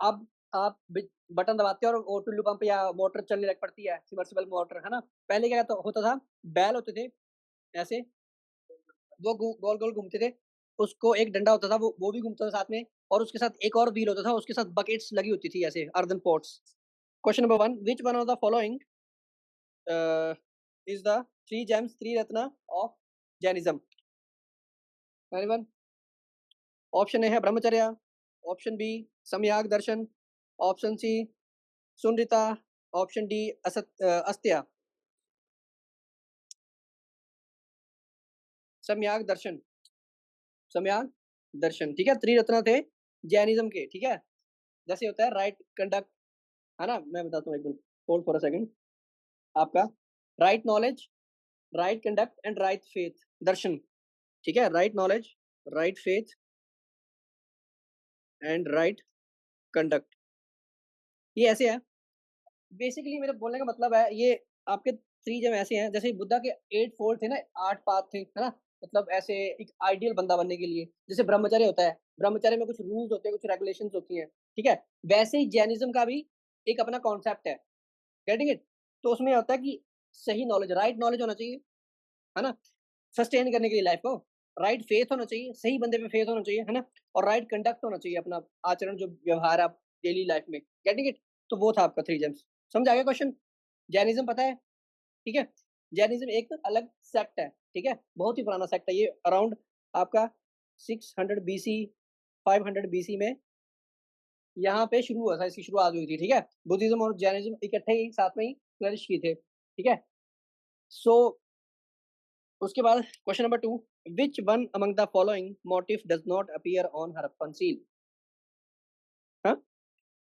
अब आप बटन दबाते हो और वो टुल्लू पंप या मोटर चलने लग पड़ती है, सबमर्सिबल मोटर, है ना? पहले क्या तो होता था, बैल होते थे ऐसे, वो गोल-गोल घूमते थे। उसको एक डंडा होता था, वो भी घूमता था साथ में, और उसके साथ एक और व्हील होता था, उसके साथ बकेट्स लगी होती थी ऐसे, earthen pots. Question number 1, which one of the following is the 3 James, 3 Ratna of Jainism? Anyone? Option A है ब्रह्मचर्य, ऑप्शन बी सम्यक दर्शन, ऑप्शन सी सुनृता, ऑप्शन डी अस्त्य। सम्यक दर्शन, सम्यक दर्शन, ठीक है? त्रिरत्न थे जैनिज़्म के, ठीक है? जैसे होता है राइट कंडक्ट, है ना? मैं बताता हूँ, 1 minute, hold for a second. आपका right knowledge, right conduct and right faith, दर्शन, ठीक है? Right knowledge, right faith and right conduct, ये ऐसे है। बेसिकली मेरे बोलने का मतलब है, ये आपके 3 जब ऐसे हैं, जैसे बुद्धा के 8 फोल्ड थे ना, 8 पाथ थे, है ना? मतलब ऐसे एक आइडियल बंदा बनने के लिए, जैसे ब्रह्मचर्य होता है, ब्रह्मचर्य में कुछ रूल्स होते हैं, कुछ रेगुलेशंस होती हैं, ठीक है? वैसे ही जैनिज़्म का भी एक अपना कॉन्सेप्ट है, गेटिंग इट? तो उसमें होता है कि सही नॉलेज, राइट नॉलेज होना चाहिए, है ना? सस्टेन करने के लिए लाइफ को, राइट फेथ होना चाहिए, सही बंदे पे फेथ होना चाहिए, है ना? और राइट कंडक्ट होना चाहिए, अपना आचरण, जो व्यवहार है आप डेली लाइफ में, गेटिंग इट? तो वो था आपका 3 जेम्स। समझ आ गया क्वेश्चन? जैनिज़्म पता है, ठीक है? जैनिज़्म एक अलग सेक्ट है, ठीक है? बहुत ही पुराना सेक्ट है ये, अराउंड आपका 600 बीसी, 500 बीसी में यहाँ पे शुरू हुआ था, इसकी शुरुआत हुई थी, ठीक है? बुद्धिज़्म और जैनिज़्म इकट्ठे ही साथ में ही फ्लरिश किए थे, ठीक है? सो उसके बाद question number 2, which one among the following motif does not appear on Harappan seal? हाँ?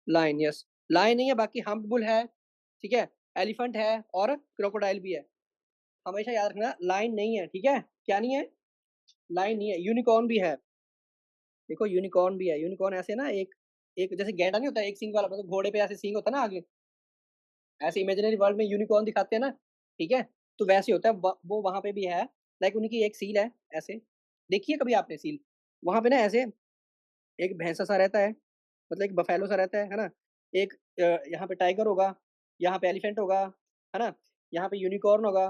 Lion, yes. लायन नहीं है, बाकी हम्प्ड बुल है, ठीक है? एलिफेंट है और क्रोकोडाइल भी है। हमेशा याद रखना, लायन नहीं है, ठीक है? क्या नहीं है? लायन नहीं है। यूनिकॉर्न भी है। देखो यूनिकॉर्न भी है। यूनिकॉर्न ऐसे ना, एक एक जैसे गैंडा नहीं होता, एक सींग वाला, मतलब घोड़े पे ऐसे सींग होता है ना आगे, ऐसे इमेजिनरी वर्ल्ड में यूनिकॉर्न दिखाते हैं ना, ठीक है? तो वैसे ही होता है, वो वहाँ पे भी है। लाइक उन्हीं की एक सील है ऐसे। देखी है कभी आपने सील? वहाँ पे ना ऐसे एक भैंसा-सा रहता है, मतलब एक बफैलो सा रहता है ना? एक यहाँ पे टाइगर होगा, यहाँ पे एलिफेंट होगा, है ना? यहाँ पे यूनिकॉर्न होगा,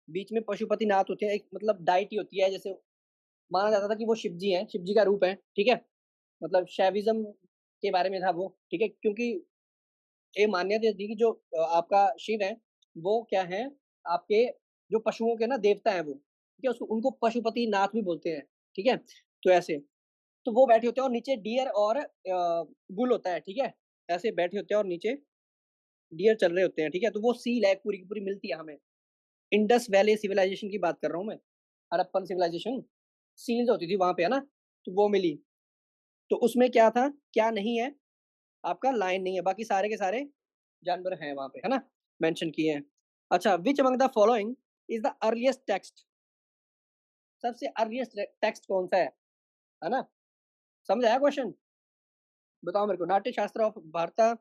बीच में पशुपतिनाथ होते हैं, एक मतलब डायटी होती है, जैसे माना जाता था कि वो शिव जी हैं, शिव जी का रूप है, ठीक है? मतलब शैविज़्म के बारे में था वो, ठीक है? क्योंकि ये मान्यता थी कि जो आपका शिव है, वो क्या है, आपके जो पशुओं के ना देवता हैं वो, ठीक है? उसको उनको पशुपतिनाथ भी बोलते हैं, ठीक है? तो ऐसे, तो वो बैठे होते हैं और नीचे डियर और बुल होता है, ठीक है? ऐसे बैठे होते हैं और नीचे डियर चल रहे होते हैं, ठीक है? तो वो सील है, पूरी की पूरी मिलती है हमें। इंडस वैली सिविलाइजेशन की बात कर रहा हूँ मैं, हड़प्पन सिविलाइजेशन, सील्स होती थी वहाँ पे, है ना? तो वो मिली। तो उसमें क्या था, क्या नहीं है, आपका लायन नहीं है, बाकी सारे के सारे जानवर हैं वहाँ पे, है ना? मेंशन किए हैं। अच्छा, which among the following is the earliest text? सबसे अर्लीस्ट टेक्स्ट कौन-सा है ना? समझ आया क्वेश्चन? बताओ मेरे को, नाट्य शास्त्र ऑफ भारत,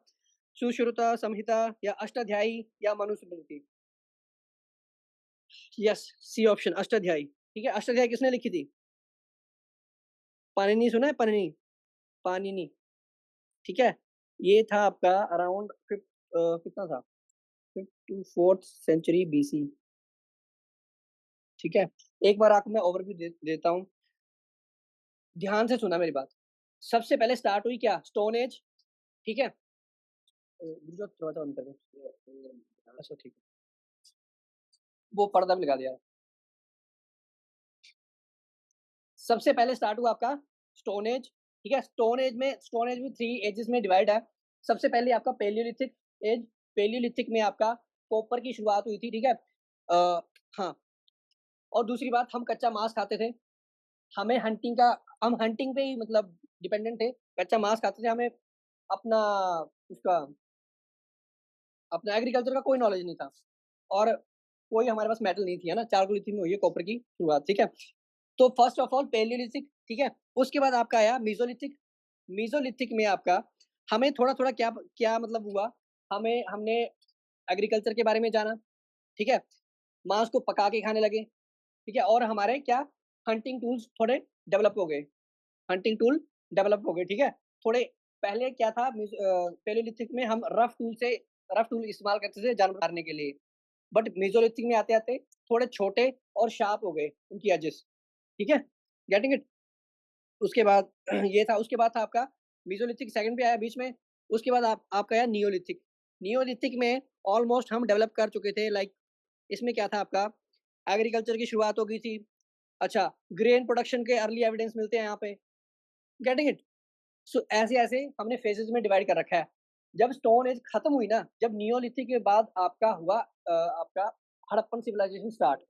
सुश्रुत संहिता या अष्टाध्यायी या Manusmriti? Yes, C option, Ashtadhyayi, ठीक है? अष्टाध्यायी किसने लिखी थी? पाणिनि सुना है, पाणिनि? पाणिनि, ठीक है? ये था आपका अराउंड कितना था? 5th to 4th century BC, ठीक है? एक बार आपको मैं ओवरव्यू देता हूँ, ध्यान से सुनना मेरी बात। सबसे पहले स्टार्ट हुई क्या? स्टोन एज, ठीक है? जो दरवाज़ा बंद कर दो। अच्छा ठीक है, वो पर्दा भी लगा दिया। सबसे पहले स्टार्ट हुआ आपका स्टोन एज, ठीक है? स्टोन एज भी 3 एजेस में डिवाइड है। सबसे पहले आपका पैलियोलिथिक एज, पैलियोलिथिक में आपका कॉपर की शुरुआत हुई थी, ठीक है? अ, हाँ, और दूसरी बात, हम कच्चा मांस खाते थे। हमें हंटिंग का हम हंटिंग पे ही मतलब डिपेंडेंट थे, कच्चा मांस खाते थे, हमें अपना उसका अपना एग्रीकल्चर का कोई नॉलेज नहीं था, और कोई हमारे पास मेटल नहीं थी, है ना? चारकोलिथिक में हुई है कॉपर की शुरुआत, ठीक है? तो फर्स्ट ऑफ ऑल पैलियोलिथिक, ठीक है? उसके बाद आपका आया मेसोलिथिक। मेसोलिथिक में आपका हमें थोड़ा-थोड़ा क्या क्या मतलब हुआ, हमने एग्रीकल्चर के बारे में जाना, ठीक है? मांस को पका के खाने लगे, ठीक है? और हमारे क्या, हंटिंग टूल्स थोड़े डेवलप हो गए, हंटिंग टूल डेवलप हो गए, ठीक है? थोड़े पहले क्या था पैलियोलिथिक में हम रफ टूल इस्तेमाल करते थे जानवर मारने के लिए। बट मेसोलिथिक में आते-आते थोड़े छोटे और शार्प हो गए उनकी एजेस, ठीक है? Getting it? उसके बाद ये था, उसके बाद था आपका मेसोलिथिक सेकंड पे आया बीच में, उसके बाद आप आपका आया नियोलिथिक। नियोलिथिक में ऑलमोस्ट हम डेवलप कर चुके थे, लाइक इसमें क्या था आपका, एग्रीकल्चर की शुरुआत हो गई थी। अच्छा, ग्रेन प्रोडक्शन के अर्ली एविडेंस मिलते हैं यहाँ पे, गेटिंग इट? सो ऐसे-ऐसे हमने फेजेज़ में डिवाइड कर रखा है। जब स्टोन एज खत्म हुई ना, जब नियोलिथिक के बाद आपका हुआ आपका हड़प्पन सिविलाइजेशन स्टार्ट,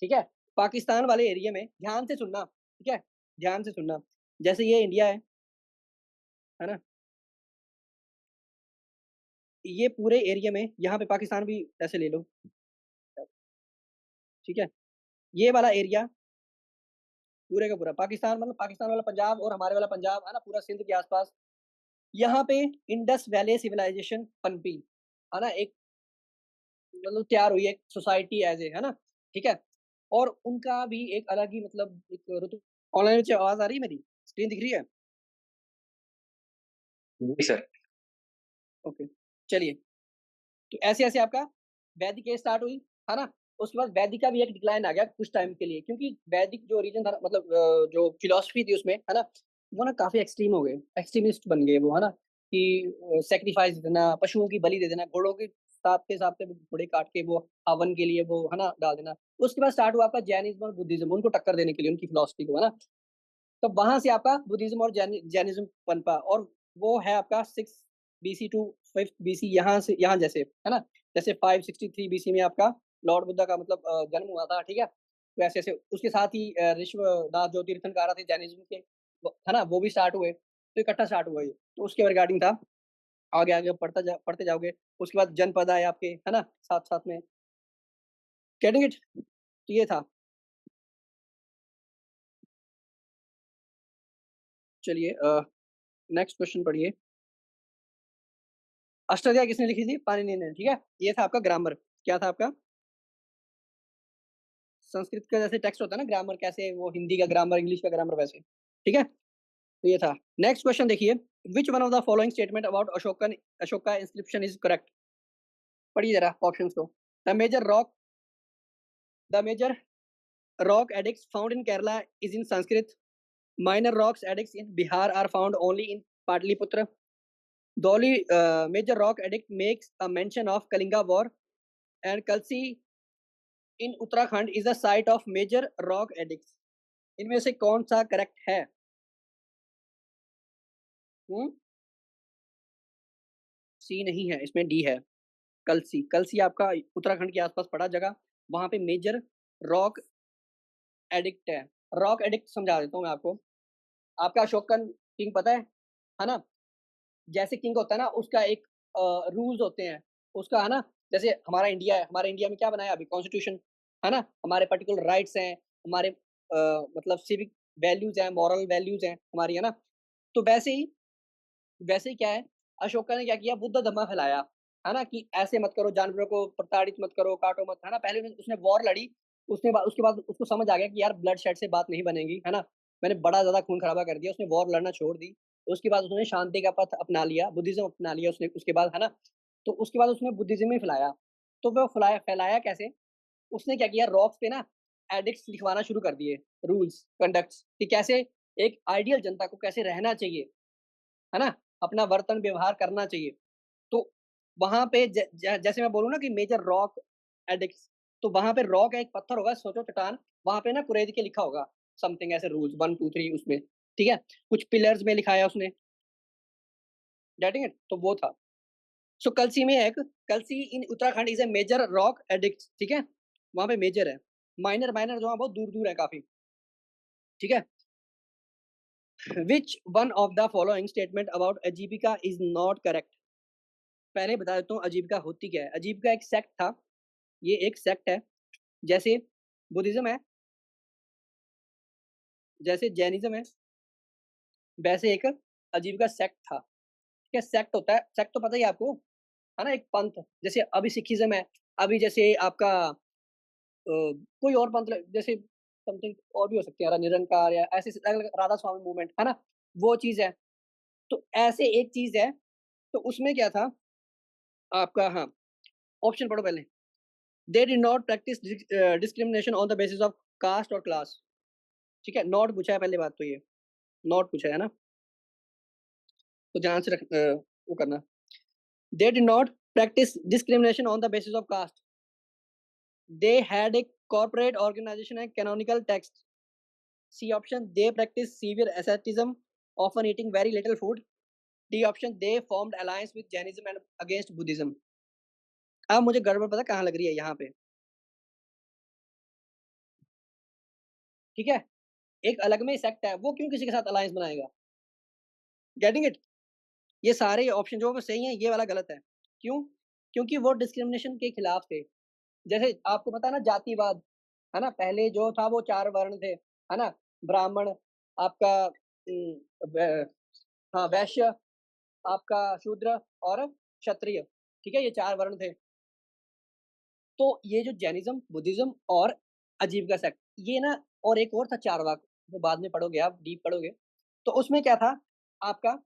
ठीक है? पाकिस्तान वाले एरिया में ध्यान से सुनना, ठीक है? ध्यान से सुनना। जैसे ये इंडिया है ना? ये पूरे एरिया में यहाँ पे पाकिस्तान भी ऐसे ले लो, ठीक है? ये वाला एरिया पूरे का पूरा पाकिस्तान, मतलब पाकिस्तान वाला पंजाब और हमारे वाला पंजाब है ना, पूरा सिंध के आस-पास, यहाँ पे इंडस वैली सिविलाइजेशन पनपी, है ना? एक मतलब तैयार हुई एक सोसाइटी एज़ है ना? ठीक है? और उनका भी एक अलग ही मतलब एक ऋतु। ऑनलाइन से आवाज़ आ रही है मेरी? स्क्रीन दिख रही है? जी सर। ओके, चलिए। तो ऐसे-ऐसे आपका वैदिक एज स्टार्ट हुई, है ना? उसके बाद वैदिक का भी एक डिक्लाइन आ गया कुछ टाइम के लिए, क्योंकि वैदिक जो रीजन था ना, मतलब जो फिलॉसफी थी उसमें, है ना? वो ना काफ़ी एक्सट्रीम हो गए, एक्सट्रीमिस्ट बन गए वो, है ना? कि सैक्रिफाइस देना, पशुओं की बलि दे देना, घोड़ों के साथ-साथ घोड़े काट के वो हवन के लिए वो, है ना, डाल देना। उसके बाद स्टार्ट हुआ आपका जैनिज़्म और बुद्धिज़्म, उनको टक्कर देने के लिए उनकी फिलॉसफी को, है ना? तो वहाँ से आपका बुद्धिज़्म और जैनिज़्म पनपा, और वो है आपका 6 बीसी टू 5 बीसी, यहाँ से यहाँ जैसे, है ना? जैसे 563 बीसी में आपका लॉर्ड बुद्धा का मतलब जन्म हुआ था, ठीक है? तो ऐसे-ऐसे उसके साथ ही ऋषभनाथ जो तीर्थंकर थे जैनिज़्म के, वो है ना? वो भी स्टार्ट हुए, तो इकट्ठा स्टार्ट हुआ ये। तो उसके रिगार्डिंग था, आगे-आगे पढ़ते जाओगे। उसके बाद जनपद आए आपके, है ना? साथ-साथ में, गेटिंग इट? तो ये था। चलिए नेक्स्ट क्वेश्चन पढ़िए। अष्टध्यायी किसने लिखी थी? पाणिनि ने, ठीक है? ये था आपका ग्रामर। क्या था आपका? संस्कृत का जैसे टेक्स्ट होता है ना ग्रामर, कैसे वो हिंदी का ग्रामर, इंग्लिश का ग्रामर वैसे, ठीक है? तो ये था। नेक्स्ट क्वेश्चन देखिए, which one of the following statement about Ashoka inscription is correct? पढ़िए ज़रा ऑप्शंस को। The major rock the major rock edicts found in Kerala is in Sanskrit. Minor rocks edicts in Bihar are found only in Pataliputra. The only major rock edict makes a mention of Kalinga War, and Kalsi in Uttarakhंड is the site of major rock edicts. इनमें से कौन सा correct है? हम्म, सी नहीं है, इसमें D है। कलसी, कलसी आपका उत्तराखंड के आसपास पड़ा जगह, वहां पे मेजर रॉक एडिक्ट है। रॉक एडिक्ट समझा देता हूँ मैं आपको। आपका अशोकन किंग पता है ना? जैसे किंग होता है ना, उसका एक रूल्स होते हैं, उसका, है ना? जैसे हमारा इंडिया है, हमारे इंडिया में क्या बनाया अभी? कॉन्स्टिट्यूशन, है ना? हमारे पर्टिकुलर राइट्स हैं, हमारे मतलब सिविक वैल्यूज़ हैं, मॉरल वैल्यूज़ हैं हमारी, है ना? तो वैसे ही क्या है, अशोका ने क्या किया, बुद्ध धम्मा फैलाया, है ना? कि ऐसे मत करो, जानवरों को प्रताड़ित मत करो, काटो मत, है ना? पहले उसने वॉर लड़ी, उसके बाद उसको समझ आ गया कि यार ब्लड शेड से बात नहीं बनेगी, है ना? मैंने बड़ा ज़्यादा खून-खराबा कर दिया, उसने वॉर लड़ना छोड़ दी। उसके बाद उसने शांति का पथ अपना लिया, बुद्धिज़्म अपना लिया उसने उसके बाद, है ना? तो उसके बाद उसने बुद्धिज़्म ही फैलाया। तो वो फैलाया कैसे? उसने क्या किया, रॉक्स पे ना एडिक्ट्स लिखवाना शुरू कर दिए, रूल्स, कंडक्ट्स, कि कैसे एक आइडियल जनता को कैसे रहना चाहिए, है ना? अपना वर्तन व्यवहार करना चाहिए। तो वहाँ पे ज ज जैसे मैं बोलूँ ना कि मेजर रॉक एडिक्ट्स, तो वहाँ पे रॉक है, एक पत्थर होगा, सोचो चट्टान, वहाँ पे ना कुरेद के लिखा होगा समथिंग ऐसे रूल्स 1, 2, 3 उसमें, ठीक है? कुछ पिलर्स में लिखाया उसने, गेटिंग इट? तो वो था। सो कलसी में एक, Kalsi in Uttarakhand is a major rock edict, ठीक है? वहाँ पे मेजर है। माइनर माइनर जो है बहुत दूर-दूर है काफ़ी, ठीक है? Which one of the following statement about अजीविका इज़ नॉट करेक्ट? पहले बता देता हूँ अजीविका होती क्या है। अजीविका एक सेक्ट था, ये एक सेक्ट है, जैसे बुद्धिज़्म है, जैसे जैनिज़्म है, वैसे एक अजीविका सेक्ट था। ठीक है? सेक्ट होता है, सेक्ट तो पता ही है आपको, है ना? एक पंथ, जैसे अभी सिखिज़्म है, अभी जैसे आपका कोई और पंथ जैसे समथिंग और भी हो सकते हैं, निरंकार या ऐसे अलग-अलग राधा स्वामी मूवमेंट, है ना? वो चीज़ है। तो ऐसे एक चीज़ है, तो उसमें क्या था आपका हाँ, ऑप्शन पढ़ो पहले। They did not practice discrimination on the basis of caste और क्लास। ठीक है? नॉट पूछा है पहली बात तो ये, नॉट पूछा है ना? तो ध्यान से वो करना। They did not practice discrimination on the basis of caste. They had a corporate organization and canonical text. C option, they practiced severe asceticism, often eating very little food. D option, they formed alliance with Jainism and against Buddhism. अब मुझे गड़बड़ पता कहाँ लग रही है यहाँ पे, ठीक है? एक अलग में सेक्ट है, वो क्यों किसी के साथ अलायंस बनाएगा? Getting it? ये सारे ऑप्शन जो वो सही हैं, ये वाला गलत है। क्यों? क्योंकि वो डिस्क्रिमिनेशन के खिलाफ थे। जैसे आपको पता है ना जातिवाद, है ना? पहले जो था वो 4 वर्ण थे, है ना? ब्राह्मण, आपका वै हाँ, वैश्य, आपका शूद्र और क्षत्रिय, ठीक है? ये 4 वर्ण थे। तो ये जो जैनिज़्म, बुद्धिज़्म और आजीविका सेक्ट, ये ना और एक और था चारवाक, वो बाद में पढ़ोगे आप, डीप पढ़ोगे। तो उसमें क्या था आपका,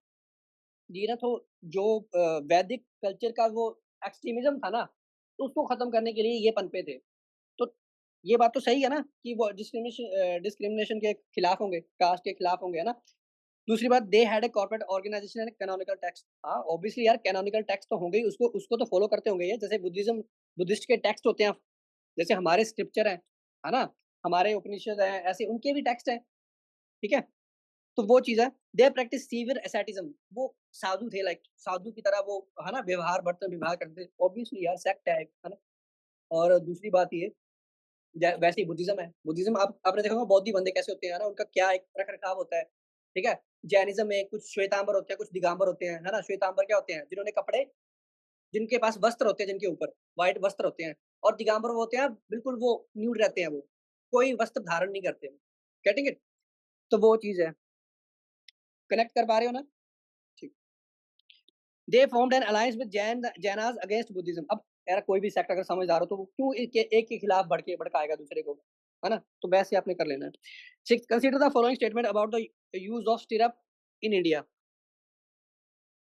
ये ना तो जो वैदिक कल्चर का वो एक्सट्रीमिज़्म था ना, तो उसको खत्म करने के लिए ये पनपे थे। तो ये बात तो सही है ना कि वो डिस्क्रिमिनेशन के खिलाफ होंगे, कास्ट के खिलाफ होंगे, है ना? दूसरी बात they had a corporate organisation and canonical text. हाँ, ऑब्वियसली यार कैनोनिकल टेक्स्ट तो होंगे ही, उसको उसको तो फॉलो करते होंगे ये, जैसे बुद्धिस्ट के टेक्स्ट होते हैं, जैसे हमारे स्क्रिप्चर हैं, है ना? हमारे उपनिषद हैं, ऐसे उनके भी टेक्स्ट हैं, ठीक है? तो वो चीज़ है। दे प्रैक्टिस सीवियर एसेटिज़्म, वो साधु थे, लाइक साधु की तरह वो, है ना? व्यवहार बर्तन व्यवहार करते थे। ऑब्वियसली यार सेक्ट है ना? और दूसरी बात ये वैसे ही बुद्धिज़्म है। बुद्धिज़्म आप आपने देखा होगा बौद्धि बंदे कैसे होते हैं ना, उनका क्या एक रख-रखाव होता है, ठीक है? जैनिज़्म में कुछ श्वेतांबर होते हैं, कुछ दिगंबर होते हैं, है ना? श्वेतांबर क्या होते हैं? जिन्होंने कपड़े जिनके पास वस्त्र होते हैं जिनके ऊपर, व्हाइट वस्त्र होते हैं और दिगंबर वो होते हैं बिल्कुल वो न्यूड रहते हैं वो, कोई वस्त्र धारण नहीं करते वो। Getting it? तो वो चीज़ है। कनेक्ट कर पा रहे हो ना? ठीक। They formed an alliance with Jainas against Buddhism. अब यार कोई भी सेक्ट अगर समझदार हो तो वो क्यों एक के खिलाफ भड़काएगा दूसरे को, है ना? तो वैसे आपने कर लेना है। 6 consider the following statement about the use of stirrup in India.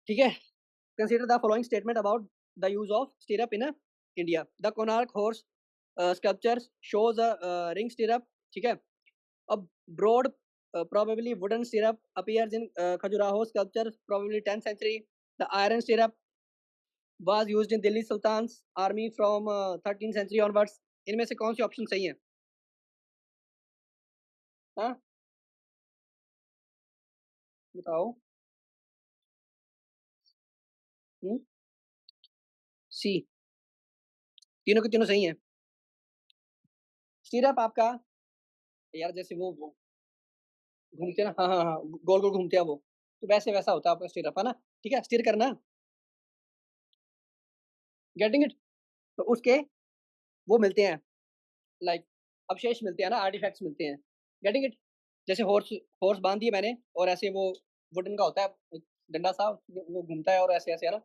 ठीक है? Consider the following statement about the use of stirrup in India. The Konark horse sculptures shows a ring stirrup, ठीक है? A broad, probably wooden stirrup appears in Khajuraho sculpture, probably 10th century. The iron stirrup was used in Delhi Sultan's army from 13th century onwards. इनमें से कौन C option सही है? हाँ, बताओ। हुँ, सी, तीनों के तीनों सही हैं। स्टिरअप आपका यार जैसे वो घूमते हैं ना, हाँ, हाँ, हाँ, गोल-गोल घूमते हैं वो, तो वैसे-वैसा होता है आपका स्टिरअप, है ना? ठीक है, स्टिर करना, गेटिंग इट? तो उसके वो मिलते हैं, लाइक अवशेष मिलते हैं ना, आर्टिफैक्ट्स मिलते हैं, गेटिंग इट? जैसे हॉर्स हॉर्स बाँध दिए मैंने और ऐसे वो वुडन का होता है एक डंडा सा, वो घूमता है और ऐसे-ऐसे, है ना?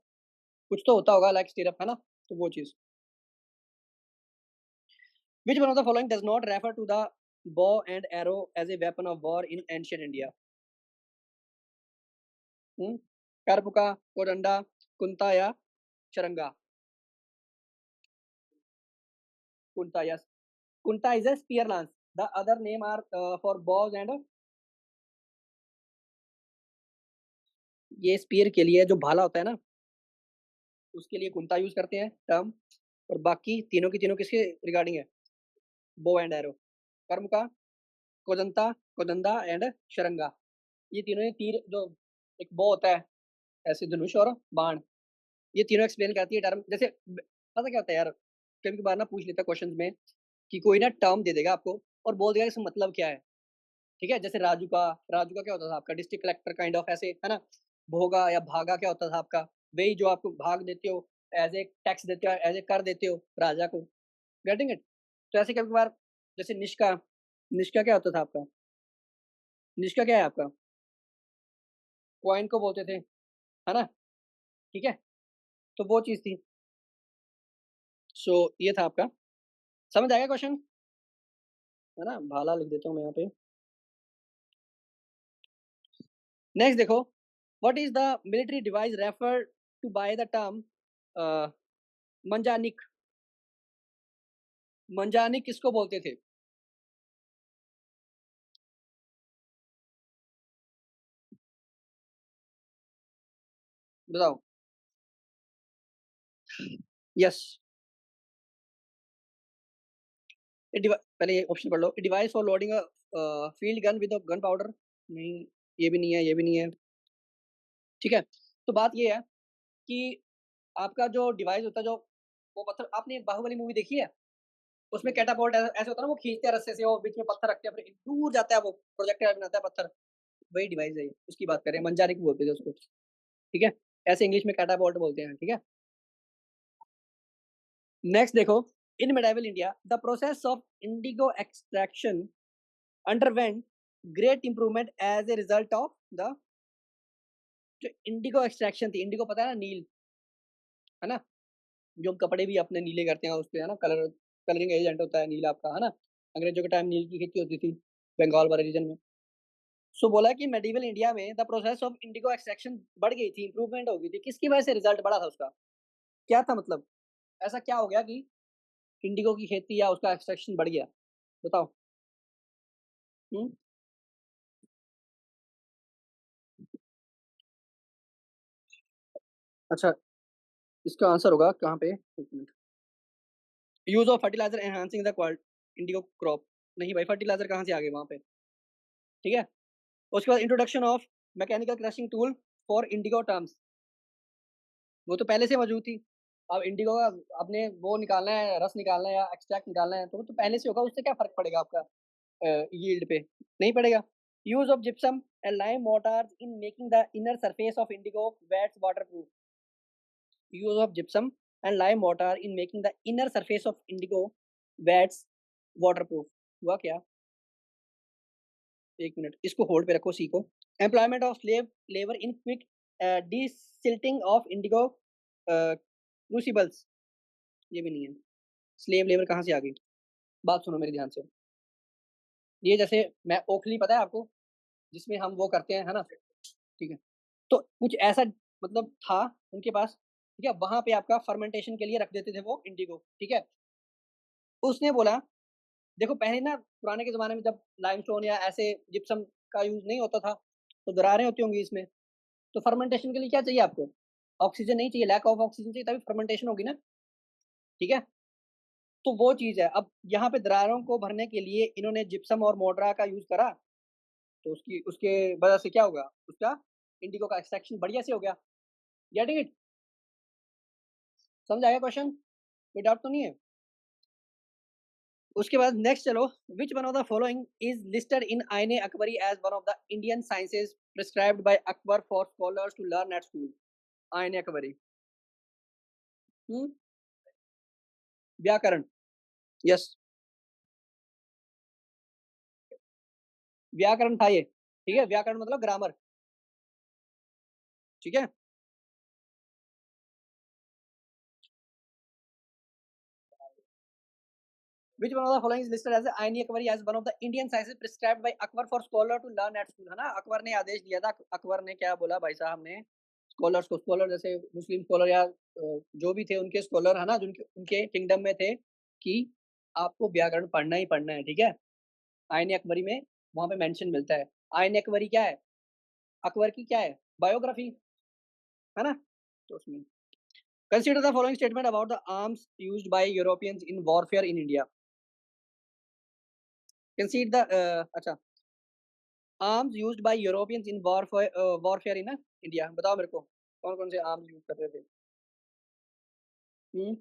कुछ तो होता होगा लाइक स्टिरअप, है ना? तो वो चीज़। Which one of the following does not refer to the bow and arrow as a weapon of war in ancient India? हुँ, करपुका, कोदंडा, कुंता या Sharanga? Kunta, yes. Kunta is a spear lance. The other name are for bows and ये spear के लिए जो भाला होता है ना, उसके लिए कुंता यूज़ करते हैं टर्म, और बाकी तीनों की तीनों किसके रिगार्डिंग है? Bow and arrow. Karmuka, Kodanta, Kodanda and Sharanga. ये तीनों ही तीर जो एक बो होता है, ऐसे धनुष और बाण, ये तीनों एक्सप्लेन करती है टर्म। जैसे पता क्या होता है यार, कभी-कभार ना पूछ लेता है क्वेश्चंस में कि कोई ना टर्म दे देगा आपको और बोल देगा इसका मतलब क्या है, ठीक है? जैसे राजू का क्या होता था आपका डिस्ट्रिक्ट कलेक्टर काइंड ऑफ ऐसे, है ना? भोगा या भागा क्या होता था आपका? वही जो आपको भाग देते हो, एज़ ए टैक्स देते हो, एज़ ए कर देते हो राजा को, गेटिंग इट? तो ऐसे कभी-कभार जैसे निष्का, निष्का क्या होता था आपका? निष्का क्या है आपका? कॉइन को बोलते थे, है ना? ठीक है? तो वो चीज़ थी। सो ये था आपका। समझ आ गया क्वेश्चन? है ना? भाला लिख देता हूँ मैं यहाँ पे। नेक्स्ट देखो, what is the military device refer to by the term Manjaniq? मंजानिक किसको बोलते थे? बताओ। यस। पहले ये ऑप्शन पढ़ लो। Device for loading a field gun with gun powder. नहीं, ये भी नहीं है, ये भी नहीं है। ठीक है। तो बात ये है कि आपका जो डिवाइस होता है, जो वो पत्थर, आपने बाहुबली मूवी देखी है? उसमें कैटापोल्ट ऐसे होता है ना, वो खींचते हैं रस्से से, वो बीच में पत्थर रखते हैं, फिर दूर जाता है, वो प्रोजेक्टाइल बनाता है पत्थर। वही डिवाइस है ये, उसकी बात कर रहे हैं, मंजारिक बोलते थे उसको। ठीक है। ऐसे इंग्लिश में कैटापोल्ट बोलते हैं। ठीक है। नेक्स्ट देखो। In medieval India the process of indigo extraction underwent great improvement as a result of the, जो इंडिगो एक्सट्रैक्शन थी, इंडिगो पता है ना, नील, है ना? जो हम कपड़े भी अपने नीले करते हैं उसपे, है ना, कलरिंग एजेंट होता है नील आपका, है ना? अंग्रेजों के टाइम नील की खेती होती थी बंगाल वाले रीजन में। सो बोला कि मेडिवल इंडिया में the process of indigo extraction बढ़ गई थी, इंप्रूवमेंट हो गई थी। किसकी वजह से रिजल्ट बढ़ा था उसका? क्या था मतलब? ऐसा क्या हो गया कि इंडिगो की खेती या उसका एक्सट्रैक्शन बढ़ गया? बताओ। हम्म। अच्छा, इसका आंसर होगा कहाँ पे, एक minute. Use of fertilizer enhancing the quality indigo crop. नहीं भाई, फर्टिलाइजर कहाँ से आ गए वहां पे? ठीक है। उसके बाद introduction of mechanical crushing tool for Indigo terms. वो तो पहले से मौजूद थी। अब इंडिगो का आपने वो निकालना है, रस निकालना है या एक्सट्रैक्ट निकालना है, तो वो तो पहले से होगा, उससे क्या फर्क पड़ेगा आपका यील्ड पे? नहीं पड़ेगा। Use of gypsum and lime mortars in making the inner surface of indigo vats waterproof. Use of gypsum and lime mortar in making the inner surface of indigo vats waterproof. हुआ क्या? एक minute, इसको hold पे रखो, सीखो। Employment of slave labour in quick desilting of indigo crucibles. ये भी नहीं है। स्लेव लेबर कहाँ से आ गई? बात सुनो मेरे ध्यान से। ये जैसे मैं ओखली, पता है आपको, जिसमें हम वो करते हैं, है ना? ठीक है। तो कुछ ऐसा मतलब था उनके पास। ठीक है, वहां पे आपका फर्मेंटेशन के लिए रख देते थे वो इंडिगो। ठीक है। उसने बोला, देखो पहले ना पुराने के जमाने में जब लाइमस्टोन या ऐसे जिप्सम का यूज नहीं होता था, तो दरारें होती होंगी इसमें। तो फर्मेंटेशन के लिए क्या चाहिए आपको? ऑक्सीजन नहीं चाहिए, लैक ऑफ ऑक्सीजन चाहिए, तभी फर्मेंटेशन होगी ना। ठीक है। तो वो चीज है। अब यहाँ पे दरारों को भरने के लिए इन्होंने जिप्सम और मोड्रा का यूज करा, तो उसकी उसके वजह से क्या होगा, उसका इंडिगो का एक्सट्रैक्शन बढ़िया से हो गया। Getting it? समझ आया क्वेश्चन? कोई डाउट तो नहीं है? उसके बाद नेक्स्ट चलो। Which one of the following is listed in Aine Akbari as one of the Indian sciences prescribed by Akbar for scholars to learn at school? Aine Akbari. हम्म। व्याकरण। यस। व्याकरण था ये। ठीक है, व्याकरण मतलब ग्रामर। ठीक है। Which one of the following is listed as आईनी Akbari as one of the Indian sciences prescribed by Akbar for scholar to learn at school? है ना, अकबर ने आदेश दिया था। अकबर ने क्या बोला भाई साहब ने? स्कॉलर्स को, स्कॉलर जैसे मुस्लिम स्कॉलर या जो भी थे उनके स्कॉलर, है ना, जो उनके उनके किंगडम में थे, कि आपको व्याकरण पढ़ना ही पढ़ना है। ठीक है। आईने अकबरी में वहां पे मेंशन मिलता है। आईने अकबरी क्या है? अकबर की क्या है, बायोग्राफी, है ना? तो उसमें consider the following statement about the arms used by Europeans in warfare in India. Consider the अच्छा, arms used by Europeans in warfare in India. बताओ मेरे को, कौन कौन से आर्म्स यूज कर रहे थे? हम्म।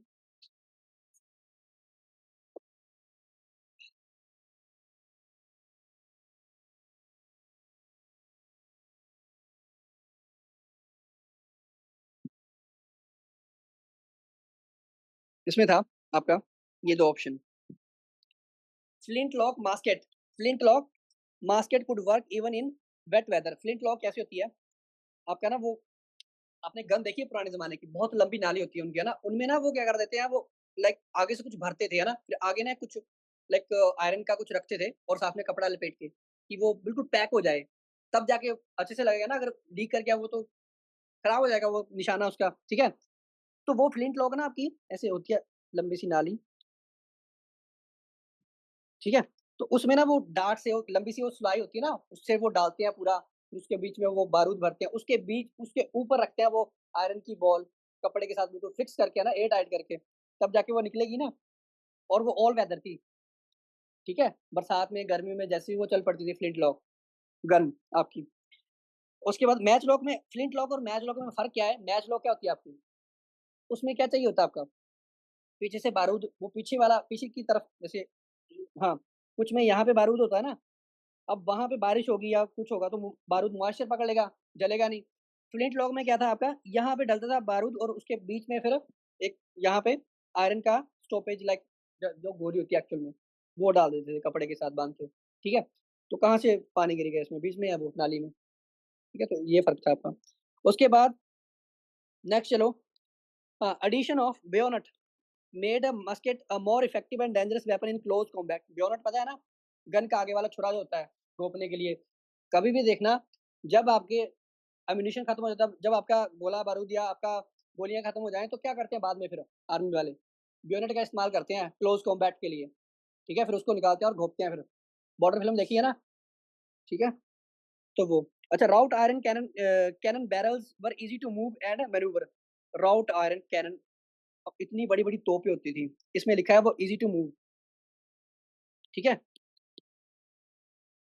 इसमें था आपका ये दो option, flint lock musket. Flint lock musket could work even in wet weather. Flint lock कैसी होती है आपका ना, वो आपने गन देखी है पुराने जमाने की, बहुत लंबी नाली होती है उनकी, है ना? उनमें ना वो क्या कर देते हैं, वो लाइक आगे से कुछ भरते थे, है ना, फिर आगे ना कुछ लाइक आयरन का कुछ रखते थे और साथ में कपड़ा लपेट के, कि वो बिल्कुल पैक हो जाए, तब जाके अच्छे से लगेगा ना, अगर लीक कर गया वो तो खराब हो जाएगा वो निशाना उसका, ठीक है? तो वो फ्लिंट लॉक ना आपकी ऐसे होती है लंबी सी नाली, ठीक है? तो उसमें ना वो डार्ट से वो लंबी सी वो सुलाई होती है ना, उससे वो डालते हैं पूरा, फिर उसके बीच में वो बारूद भरते हैं, उसके बीच उसके ऊपर रखते हैं वो आयरन की बॉल, कपड़े के साथ बिल्कुल फिक्स करके ना एयर टाइट करके, तब जाके वो निकलेगी ना, और वो ऑल वेदर थी, ठीक है? बरसात में, गर्मी में जैसे ही वो चल पड़ती थी फ्लिंट लॉक गन आपकी। उसके बाद मैच लॉक में फ्लिंट लॉक और मैच लॉक में फ़र्क क्या है? मैच लॉक क्या होती है आपकी? उसमें क्या चाहिए होता है आपका? पीछे से बारूद वो पीछे वाला पीछे की तरफ जैसे हाँ, कुछ में यहाँ पे बारूद होता है ना, अब वहाँ पे बारिश होगी या कुछ होगा तो मु बारूद मॉइस्चर पकड़ लेगा, जलेगा नहीं। फ्लिंट लॉक में क्या था आपका, यहाँ पे डलता था बारूद और उसके बीच में फिर एक यहाँ पे आयरन का स्टॉपेज लाइक ज जो गोली होती है एक्चुअल में, वो डाल देते थे कपड़े के साथ बाँध के, ठीक है? तो कहाँ से पानी गिरेगा इसमें, बीच में है वो नाली में, ठीक है? तो ये फ़र्क था आपका। उसके बाद नेक्स्ट चलो addition of bayonet made a musket a more effective and dangerous weapon in close combat. Bayonet पता है ना? गन का आगे वाला छुरा जो होता है, रोकने के लिए। कभी भी देखना, जब आपके एम्यूनिशन खत्म हो जाता है, जब आपका गोला बारूद या आपका गोलियाँ खत्म हो जाएँ, तो क्या करते हैं बाद में फिर आर्मी वाले? बेयोनेट का इस्तेमाल करते हैं क्लोज कॉम्बैट के लिए, ठीक है? फिर उसको निकालते हैं और घोंपते हैं फिर। बॉर्डर फिल्म देखी है ना? ठीक है? तो वो। अच्छा wrought iron cannon barrels were easy to move and manoeuvre. Wrought iron cannon अब इतनी बड़ी-बड़ी तोपें होती थी। इसमें लिखा है वो ईज़ी टू मूव, ठीक है?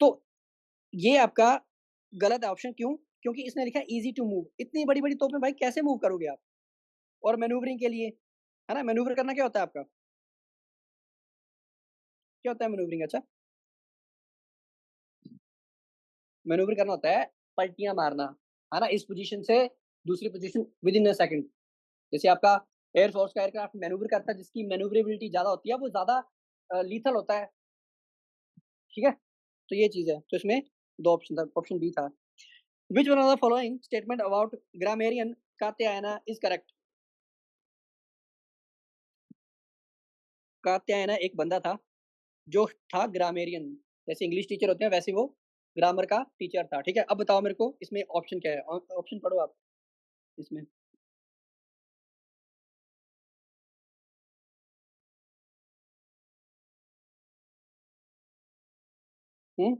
तो ये आपका गलत है ऑप्शन क्यों? क्योंकि इसने लिखा है ईज़ी टू मूव। इतनी बड़ी-बड़ी तोपें भाई कैसे मूव करोगे आप? और मैन्यूवरिंग के लिए, है ना? मैन्यूवर करना क्या होता है आपका? क्या होता है मैन्यूवरिंग अच्छा? मैन्यूवर करना होता है पलटियाँ मारना, है ना? इस पोज़ीशन से दूसरी पोज़ीशन विदिन अ सेकंड। जैसे आपका एयर फ़ोर्स का एयरक्राफ्ट मैन्यूवर करता है जिसकी मैन्यूवरेबिलिटी ज़्यादा होती है, वो ज़्यादा लीथल होता है, ठीक है? तो ये चीज़ है। तो इसमें 2 ऑप्शन था, ऑप्शन बी था। Which one of the following statement about grammarian Katyayana is correct? Katyayana एक बंदा था, जो था ग्रामेरियन। जैसे इंग्लिश टीचर होते हैं वैसे वो ग्रामर का टीचर था, ठीक है? अब बताओ मेरे को इसमें ऑप्शन क्या है? ऑप्शन पढ़ो आप इसमें। हुँ,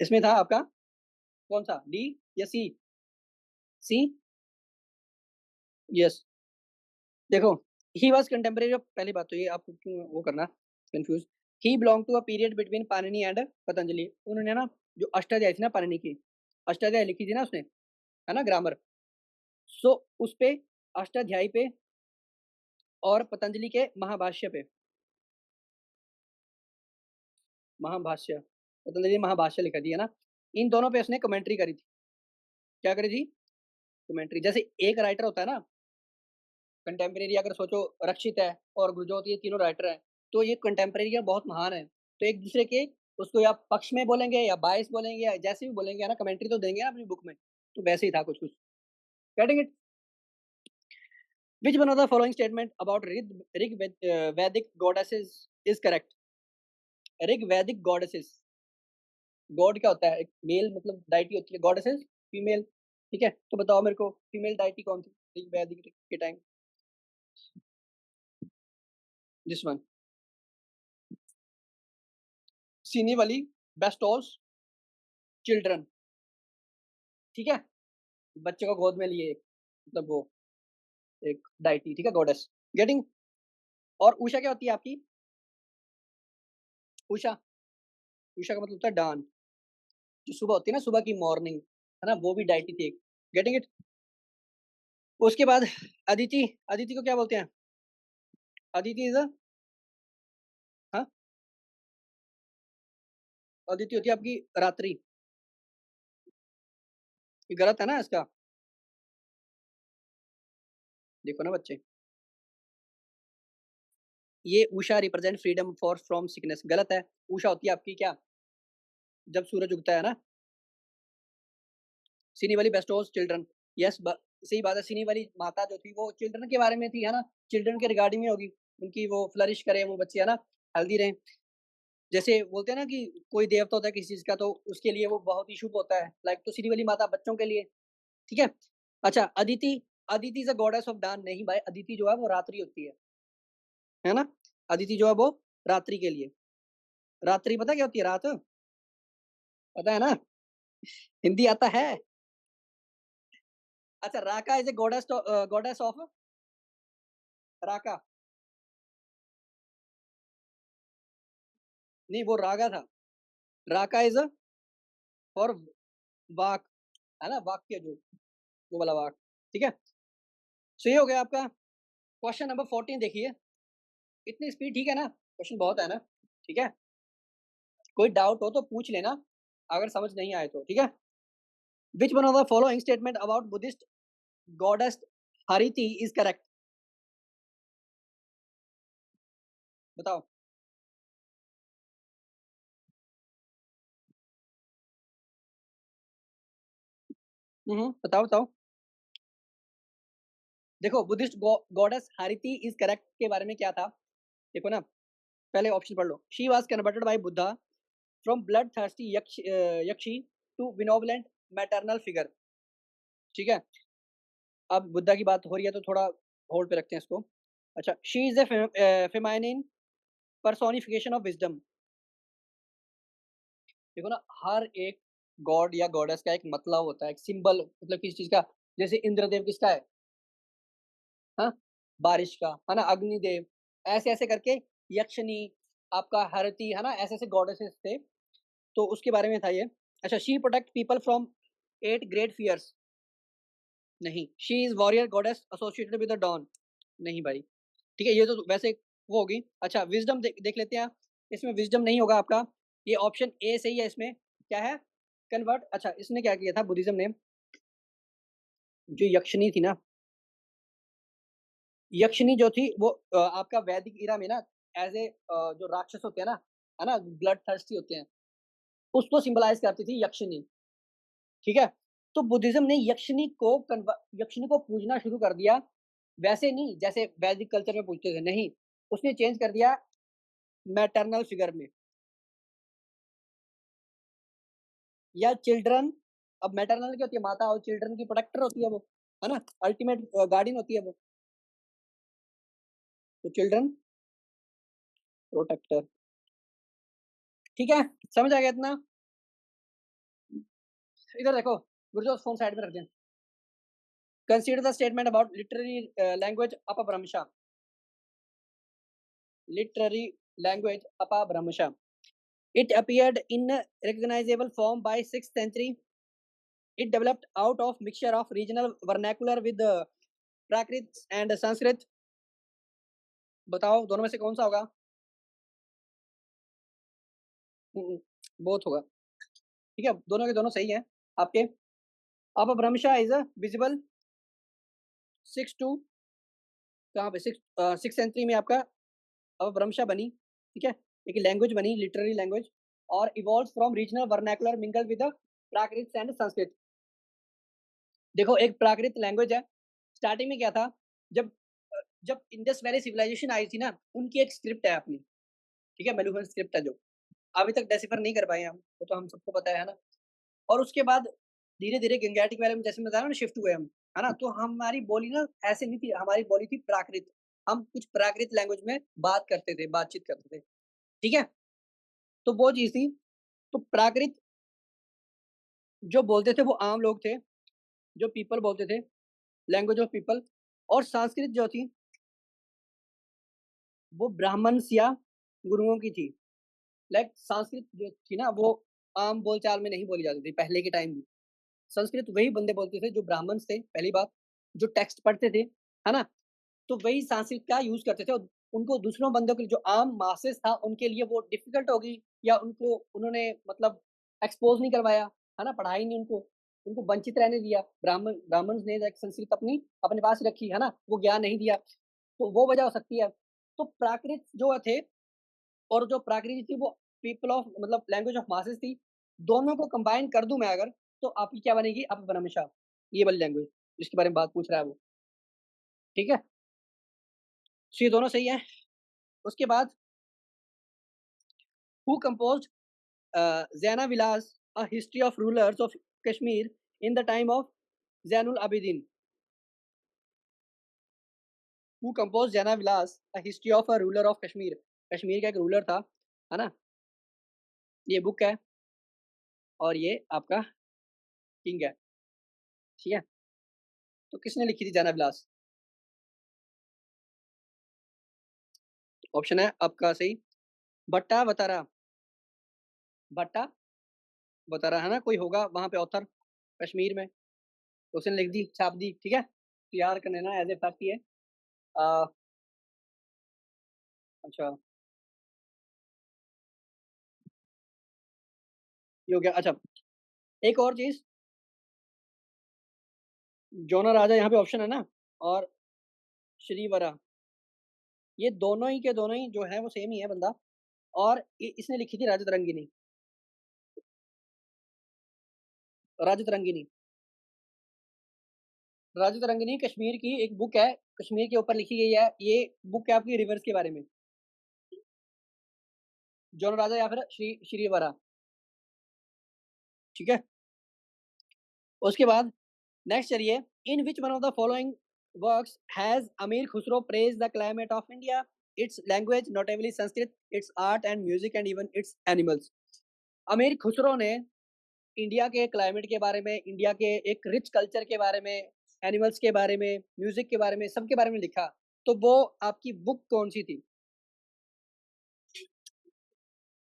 इसमें था आपका कौन-सा डी या सी? सी? यस। देखो, ही वाज़ कंटेम्पोरेरी ऑफ पहली बात तो ये आपको क्यों वो करना confuse. He belong to a period between Panini and Patanjali. उन्होंने ना जो अष्टाध्यायी थी ना पाणिनि की, अष्टाध्यायी लिखी थी ना उसने, है ना ग्रामर। सो उसपे अष्टाध्यायी पे और पतंजलि के महाभाष्य पे, महाभाष्य, पतंजलि ने महाभाष्य लिखा थी, है ना? इन दोनों पे उसने कमेंट्री करी थी। क्या करी थी? कमेंट्री। जैसे एक राइटर होता है ना, कंटेम्परेरी अगर सोचो रक्षित है और गुरजोत ये तीनों राइटर हैं, तो ये कंटेम्परेरी है बहुत महान है। तो एक-दूसरे के उसको या पक्ष में बोलेंगे या बायस बोलेंगे या जैसे भी बोलेंगे, है ना? कमेंट्री तो देंगे ना अपनी बुक में। तो वैसे ही था कुछ-कुछ। Getting it? Which one of the following statement about Vedic goddesses is correct? Rigvedic goddesses, God क्या होता है? एक मेल मतलब डायटी होती है, गॉडेसेस फीमेल, ठीक है? तो बताओ मेरे को फीमेल डायटी कौन थी ऋग्वैदिक के टाइम? दिस वन सीने वाली बेस्टोस चिल्ड्रन, ठीक है? बच्चे को गोद में लिए एक मतलब वो एक डायटी, ठीक है? Goddess getting? और उषा क्या होती है आपकी? उषा, उषा का मतलब होता है डॉन, जो सुबह होती है ना, सुबह की मॉर्निंग, है ना? वो भी डायटी थी एक। Getting it? उसके बाद अदिति, अदिति को क्या बोलते हैं? अदिति इज़ अ हाँ, अदिति होती है आपकी रात्रि। ये गलत है ना इसका? देखो ना बच्चे, ये Usha represent freedom for from sickness गलत है। उषा होती है आपकी क्या? जब सूरज उगता है ना? सिनी वाली बेस्टोस चिल्ड्रन, यस सही बात है। सिनी वाली माता जो थी वो चिल्ड्रन के बारे में थी, है ना? चिल्ड्रन के रिगार्डिंग में होगी, उनकी वो फ्लरिश करें वो बच्चे, है ना? हेल्दी रहें। जैसे बोलते हैं ना कि कोई देवता होता है किसी चीज़ का तो उसके लिए वो बहुत ही शुभ होता है, लाइक तो श्री वाली माता बच्चों के लिए, ठीक है? अच्छा Aditi, Aditi is a goddess of दान नहीं भाई, अदिति जो है वो रात्रि होती है ना? अदिति जो है वो रात्रि के लिए, रात्रि पता क्या होती है रात? पता है ना? हिंदी आता है? अच्छा राका इज़ अ गॉडेस ऑफ राका, नहीं वो रागा था। राका इज़ फॉर वाक, है ना? वाक्य जो, वो वाला वाक, ठीक है? सो ये हो गया आपका क्वेश्चन नंबर 14 देखिए, इतनी स्पीड ठीक है ना? क्वेश्चन बहुत है ना? ठीक है? कोई डाउट हो तो पूछ लेना, अगर समझ नहीं आए तो, ठीक है? Which one of the following statement about Buddhist goddess Hariti is correct? बताओ। बताओ, बताओ। देखो Buddhist goddess Hariti is correct के बारे में क्या था? देखो ना, पहले ऑप्शन पढ़ लो। She was converted by Buddha from bloodthirsty yakshi to benevolent maternal figure, ठीक है? अब बुद्धा की बात हो रही है तो थोड़ा होल्ड पे रखते हैं इसको। अच्छा, she is feminine personification of wisdom. देखो ना, हर एक गॉड या गॉडेस का एक मतलब होता है, एक सिंबल मतलब किसी चीज़ का, जैसे इंद्रदेव किसका है? हाँ? बारिश का, है ना? अग्निदेव, ऐसे-ऐसे करके यक्षिनी, आपका हरती, है ना? ऐसे-ऐसे गॉडेसेस थे, तो उसके बारे में था ये। अच्छा, she protect people from 8 great fears. नहीं, she is warrior goddess associated with the dawn. नहीं भाई, ठीक है, ये तो वैसे वो होगी। अच्छा विज़डम देख देख लेते हैं, इसमें विज़डम नहीं होगा आपका, ये ऑप्शन ए सही है इसमें, क्या है? कन्वर्ट, अच्छा इसने क्या किया था बुद्धिज़्म ने, जो यक्षिनी थी ना, यक्षिनी जो थी वो आपका वैदिक इरा में ना एज़ ए जो राक्षस होते हैं ना, है ना? ब्लड थर्स्टी होते हैं, उसको सिम्बलाइज़ करती थी यक्षिनी, ठीक है? तो बुद्धिज़्म ने यक्षिनी को पूजना शुरू कर दिया, वैसे नहीं जैसे वैदिक कल्चर में पूजते थे, नहीं, उसने चेंज कर दिया मैटरनल फिगर में, या चिल्ड्रन, अब मैटरनल क्या होती है? माता और चिल्ड्रन की प्रोटेक्टर होती है वो, है ना? अल्टीमेट गार्डियन होती है वो, तो चिल्ड्रन प्रोटेक्टर, ठीक है? समझ आ गया इतना? इधर देखो, गुरजोत फ़ोन साइड में रख दें। Consider the statement about literary language अपभ्रंश, लिटरेरी लैंग्वेज अपभ्रंश। It appeared in recognizable form by 6th century. It developed out of mixture of regional vernacular with Prakrit and Sanskrit. बताओ दोनों में से कौन सा होगा? बोथ होगा, ठीक है? दोनों के दोनों सही हैं आपके। अपभ्रंश इज विजिबल 6 टू, कहाँ पे 6 सेंचुरी में आपका अपभ्रंश बनी, ठीक है? एक लैंग्वेज बनी, लिटरेरी लैंग्वेज, और evolve from regional vernacular mingle with Prakrit and Sanskrit. देखो एक प्राकृत लैंग्वेज है, स्टार्टिंग में क्या था, जब जब इंडस वैली सिविलाइजेशन आई थी ना, उनकी एक स्क्रिप्ट है अपनी, ठीक है? मेलुहन स्क्रिप्ट है जो, अभी तक डेसिफर नहीं कर पाए हम, वो तो हम सबको पता है ना? और उसके बाद धीरे-धीरे गंगेटिक वैली में जैसे मैं बता रहा हूँ ना शिफ्ट हुए हम, है ना? तो हमारी बोली ना ऐसे नहीं थी, हमारी बोली थी प्राकृत। हम कुछ प्राकृत लैंग्वेज में बात करते थे, बातचीत करते थे, ठीक है? तो वो चीज़ थी, तो प्राकृत जो बोलते थे वो आम लोग थे, जो पीपल बोलते थे, लैंग्वेज ऑफ पीपल, और संस्कृत जो थी, वो ब्राह्मण्स या गुरुओं की थी। लाइक संस्कृत जो थी ना वो आम बोलचाल में नहीं बोली जाती थी पहले के टाइम में। संस्कृत वही बंदे बोलते थे जो ब्राह्मण्स थे, पहली बात, जो टेक्स्ट पढ़ते थे, है ना? तो वही संस्कृत का यूज़ करते थे, और उनको दूसरों बंदों के लिए जो आम मासेस था उनके लिए वो डिफ़िकल्ट हो गई, या उनको उन्होंने मतलब एक्सपोज़ नहीं करवाया, है ना? पढ़ाई नहीं उनको, उनको वंचित रहने दिया। ब्राह्मण्स ने लाइक संस्कृत अपनी अपने पास ही रखी, है ना? वो ज्ञान नहीं दिया, तो वो वजह हो सकती है। तो प्राकृत जो थे, और जो प्राकृत थी वो पीपल ऑफ मतलब लैंग्वेज ऑफ मासेस थी। दोनों को कंबाइन कर दूँ मैं अगर, तो आपकी क्या बनेगी? अपभ्रंशा, ये वाली लैंग्वेज जिसके बारे में बात पूछ रहा है वो, ठीक है? तो ये दोनों सही है। उसके बाद who composed Zaina Vilas, a history of rulers of Kashmir in the time of Zainul Abidin? Who composed Zaina Vilas, a history of a ruler of Kashmir? Kashmir का एक रूलर था, है ना? ये बुक है और ये आपका किंग है, ठीक है? तो किसने लिखी थी ज़ैना विलास? ऑप्शन है आपका सही, भट्टा बतारा, भट्टा बतारा, है ना? कोई होगा वहाँ पे ऑथर कश्मीर में, तो उसने लिख दी, छाप दी, ठीक है? तो याद कर लेना एज़ ए फैक्ट ये। अ, अच्छा, ये हो गया। अच्छा, एक और चीज़, जोना राजा यहाँ पे ऑप्शन है ना, और श्रीवरा, ये दोनों ही के दोनों ही जो है वो सेम ही है बंदा, और इसने लिखी थी राजत रंगिनी, राजत रंगिनी। राजत रंगिनी कश्मीर की एक बुक है, कश्मीर के ऊपर लिखी गई है। ये बुक है आपकी रिवर्स के बारे में, जोना राजा या फिर श्रीवरा, ठीक है? उसके बाद नेक्स्ट चलिए, in which one of the following works has Amir Khusro praise the climate of India, its language notably Sanskrit, its art and music and even its animals? Amir Khusro ने इंडिया के क्लाइमेट के बारे में, इंडिया के एक रिच कल्चर के बारे में, एनिमल्स के बारे में, म्यूजिक के बारे में, सबके बारे में लिखा। तो वो आपकी बुक कौन-सी थी?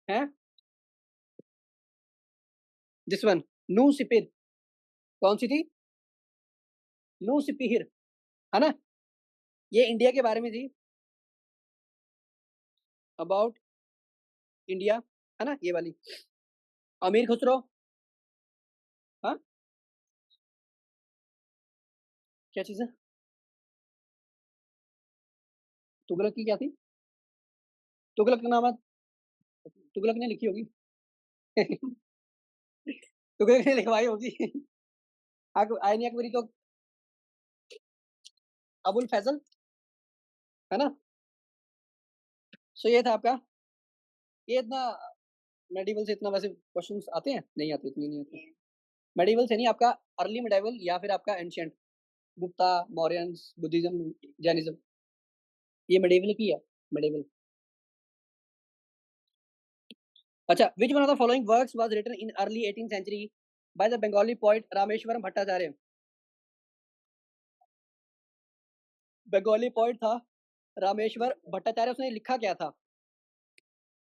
हैं? दिस वन, नू सिपिर, कौन-सी थी? नू सिपिहिर, है ना? ये इंडिया के बारे में थी, अबाउट इंडिया, है ना? ये वाली। अमीर खुसरो, हाँ? क्या चीज़ है? तुगलक की क्या थी? तुगलक का नाम है, तुगलक ने लिखी होगी। तुगलक ने लिखवाई होगी। आईन अकबरी तो अबुल फैज़ल, है ना? सो ये था आपका, ये इतना मेडिवल से इतना वैसे क्वेश्चन्स आते हैं? नहीं आते, इतने नहीं आते। मेडिवल से नहीं, आपका अर्ली मिडाइवल या फिर आपका ancient, Gupta, Mauryans, Buddhism, Jainism, ये मिडेवल की है, मिडेवल। अच्छा, which one of the following works was written in early 18th century by the Bengali poet Rameshwaram Bhattacharya? Bengali poet था रामेश्वर भट्टाचार्य, उसने लिखा क्या था?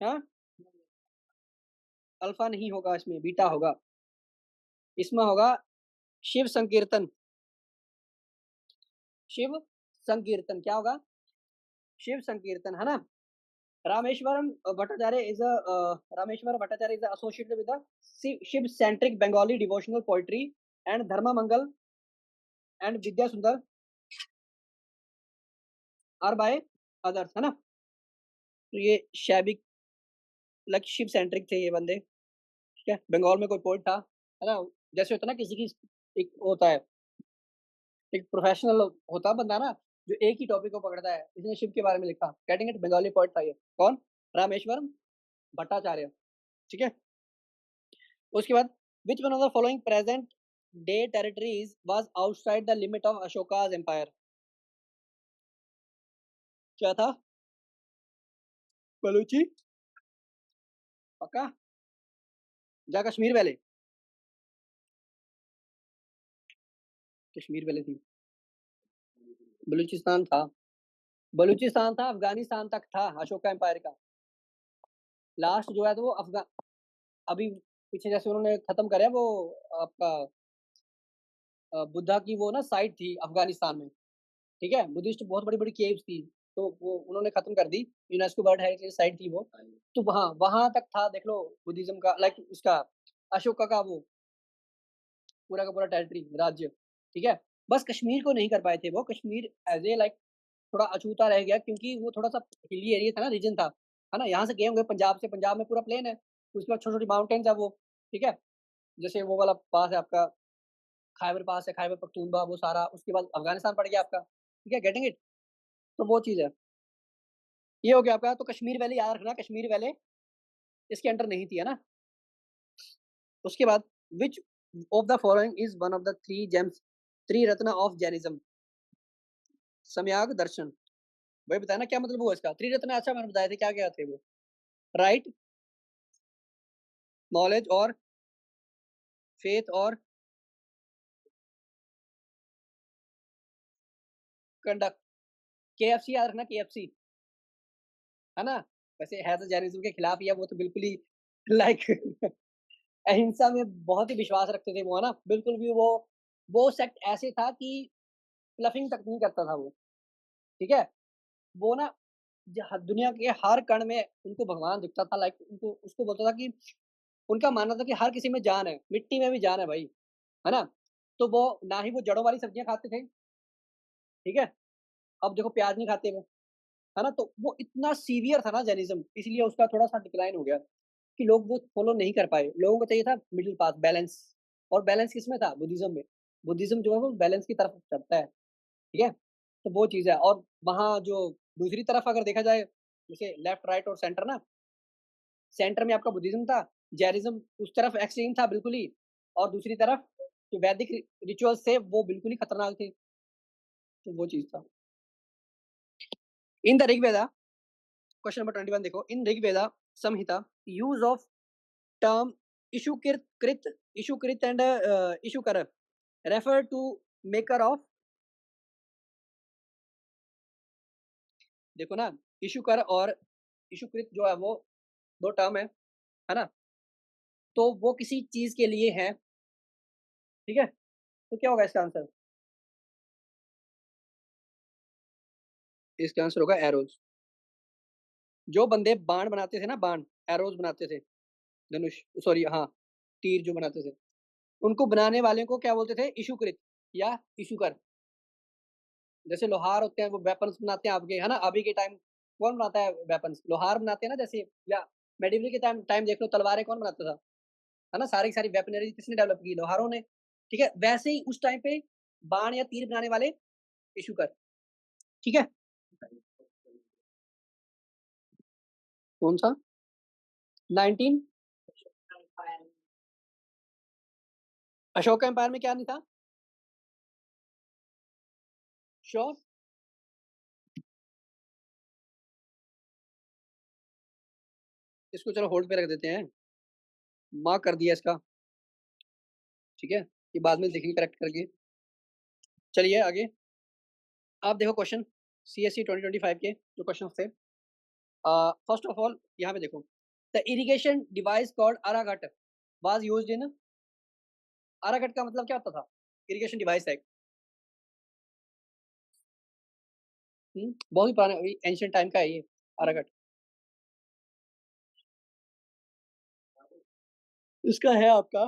हाँ? अल्फा नहीं होगा इसमें, बीटा होगा। इसमें होगा शिव संकीर्तन, शिव संकीर्तन क्या होगा? शिव संकीर्तन, है ना? Rameshwaram Bhattacharya is Rameshwar Bhattacharya is associated with the Shiv centric Bengali devotional poetry and Dharmamangal and Vidya Sundar are by others, है ना? तो ये शैविक, लाइक शिव सेंट्रिक थे ये बंदे, ठीक है? बंगाल में कोई पोएट था, है ना? जैसे होता है ना किसी की एक होता है, एक प्रोफेशनल होता है बंदा ना, जो एक ही टॉपिक को पकड़ता है, इसने शिव के बारे में लिखा, गेटिंग इट? बंगाली पोएट था ये। कौन? रामेश्वरम भट्टाचार्य, ठीक है? उसके बाद which one of the following present day territories was outside the limit of Ashoka's empire? क्या था? बलूची? पक्का? जा कश्मीर पहले, कश्मीर पहले थी, बलूचिस्तान था, बलूचिस्तान था, अफगानिस्तान तक था अशोका एम्पायर का। लास्ट जो है तो वो अभी पीछे जैसे उन्होंने खत्म करा है वो आपका बुद्धा की वो ना साइट थी अफगानिस्तान में, ठीक है? बुद्धिस्ट बहुत बड़ी-बड़ी केव्स थी, तो वो उन्होंने खत्म कर दी, यूनेस्को वर्ल्ड हेरिटेज साइट थी वो। तो वहाँ वहाँ तक था, देख लो बुद्धिज़्म का, लाइक उसका अशोका का वो पूरा का पूरा टेरिटरी, राज्य, ठीक है? बस कश्मीर को नहीं कर पाए थे वो, कश्मीर एज़ ए लाइक थोड़ा अछूता रह गया क्योंकि वो थोड़ा-सा हिली एरिया था ना, रीजन था, है ना? यहाँ से गए होंगे पंजाब से, पंजाब में पूरा प्लेन है, उसके बाद छोटी-छोटी माउंटेन्स है वो, ठीक है? जैसे वो वाला पास है आपका, खैबर पास है, खैबर पख्तूनख्वा वो सारा, उसके बाद अफ़गानिस्तान पड़ गया आपका, ठीक है? Getting it? तो वो चीज़ है। ये हो गया आपका, तो कश्मीर वैली याद रखना, कश्मीर वैली इसके अंडर नहीं थी, है ना। उसके बाद which of the following is one of the three James, three Ratna of Jainism. सम्यक दर्शन, वही बताया ना क्या मतलब हुआ इसका, थ्री रत्न। अच्छा मैंने बताया थे क्या क्या थे वो, राइट, नॉलेज और फेथ और कंडक्ट। केएफसी याद रखना, केएफसी, है ना। वैसे है तो जैनिज्म के खिलाफ ही है वो, तो बिल्कुल ही लाइक अहिंसा में बहुत ही विश्वास रखते थे वो, है ना। बिल्कुल भी वो सेक्ट ऐसे था कि ब्लफिंग तक नहीं करता था वो, ठीक है। वो ना दुनिया के हर कण में उनको भगवान दिखता था, लाइक उनको उसको बोलता था कि उनका मानना था कि हर किसी में जान है, मिट्टी में भी जान है भाई, है ना। तो वो ना ही वो जड़ों वाली सब्जियां खाते थे, ठीक है। अब देखो प्याज नहीं खाते वो, है ना। तो वो इतना सीवियर था ना जैनिज्म, इसलिए उसका थोड़ा सा डिक्लाइन हो गया कि लोग वो फॉलो नहीं कर पाए। लोगों को चाहिए था मिडिल पाथ, बैलेंस। और बैलेंस किसमें था, बुद्धिज्म में। बुद्धिज्म जो है वो बैलेंस की तरफ चढ़ता है, ठीक है। तो वो चीज है। और वहाँ जो दूसरी तरफ अगर देखा जाए, जैसे लेफ्ट राइट और सेंटर ना, सेंटर में आपका बुद्धिज्म था, जैनिज्म उस तरफ एक्सट्रीम था बिल्कुल ही, और दूसरी तरफ जो वैदिक रिचुअल्स थे वो बिल्कुल ही खतरनाक थे। तो वो चीज था। In the Rigveda, question number 21 देखो, in Rigveda Samhita use of term ishukrit and ishukar refer to maker of. देखो ना, इशुकर और इशुकृत जो है वो दो टर्म है ना। तो वो किसी चीज के लिए है, ठीक है। तो क्या होगा इसका आंसर, इसका आंसर होगा एरोज। जो बंदे बाण बनाते थे ना, बाण, एरोज बनाते थे, धनुष, सॉरी हाँ, तीर जो बनाते थे, उनको बनाने वाले को क्या बोलते थे, इशुकृत या इशुकर। जैसे लोहार होते हैं वो वेपन्स बनाते हैं आपके, है ना। अभी के टाइम कौन बनाता है वेपन्स, लोहार बनाते हैं ना जैसे। या मेडिवल के टाइम टाइम देख लो, तलवारें कौन बनाता था, है ना। सारी की सारी वेपनरी किसने डेवलप की, लोहारों ने, ठीक है। वैसे ही उस टाइम पे बाण या तीर बनाने वाले इशुकर, ठीक है। कौन सा, 19 अशोक एम्पायर में क्या नहीं था, श्योर। इसको चलो होल्ड पे रख देते हैं, मार्क कर दिया इसका, ठीक है। ये बाद में देखेंगे करेक्ट करके। चलिए आगे, आप देखो क्वेश्चन सीएससी 2025 के जो क्वेश्चन थे। फर्स्ट ऑफ ऑल यहाँ पे देखो, the irrigation device called Araghatta was used in. अरागट का मतलब क्या होता था, इरिगेशन डिवाइस है। बहुत ही पुराना एंशियंट टाइम का है ये अरागट। इसका है आपका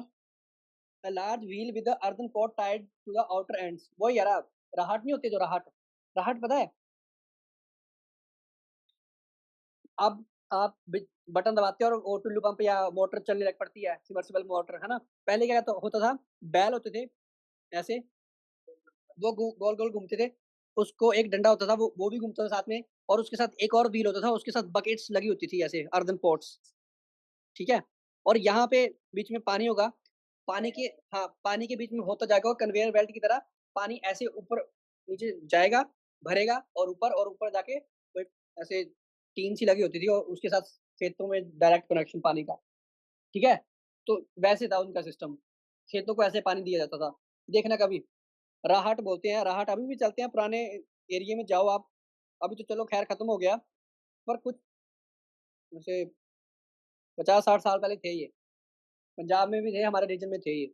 a large wheel with the earthen pot tied to the outer ends। वो यार राहट नहीं होती जो राहट, राहट पता है। अब आप बटन दबाते हो और वो टुल्लू पंप या मोटर चलने लग पड़ती है, सबमर्सिबल मोटर, है ना। पहले क्या तो होता था, बैल होते थे ऐसे, वो गोल गोल घूमते थे। उसको एक डंडा होता था, वो भी घूमता था साथ में, और उसके साथ एक और व्हील होता था, उसके साथ बकेट्स लगी होती थी ऐसे, अर्दन पॉट्स, ठीक है। और यहाँ पे बीच में पानी होगा, पानी के, हाँ पानी के बीच में होता जाएगा कन्वेयर बेल्ट की तरह, पानी ऐसे ऊपर नीचे जाएगा, भरेगा, और ऊपर जाके कोई ऐसे टीन सी लगी होती थी, और उसके साथ खेतों में डायरेक्ट कनेक्शन पानी का, ठीक है। तो वैसे था उनका सिस्टम, खेतों को ऐसे पानी दिया जाता था। देखना कभी, राहट बोलते हैं, राहट अभी भी चलते हैं पुराने एरिया में जाओ आप। अभी तो चलो खैर खत्म हो गया, पर कुछ जैसे 50-60 साल पहले थे ये, पंजाब में भी थे, हमारे रीजन में थे ये,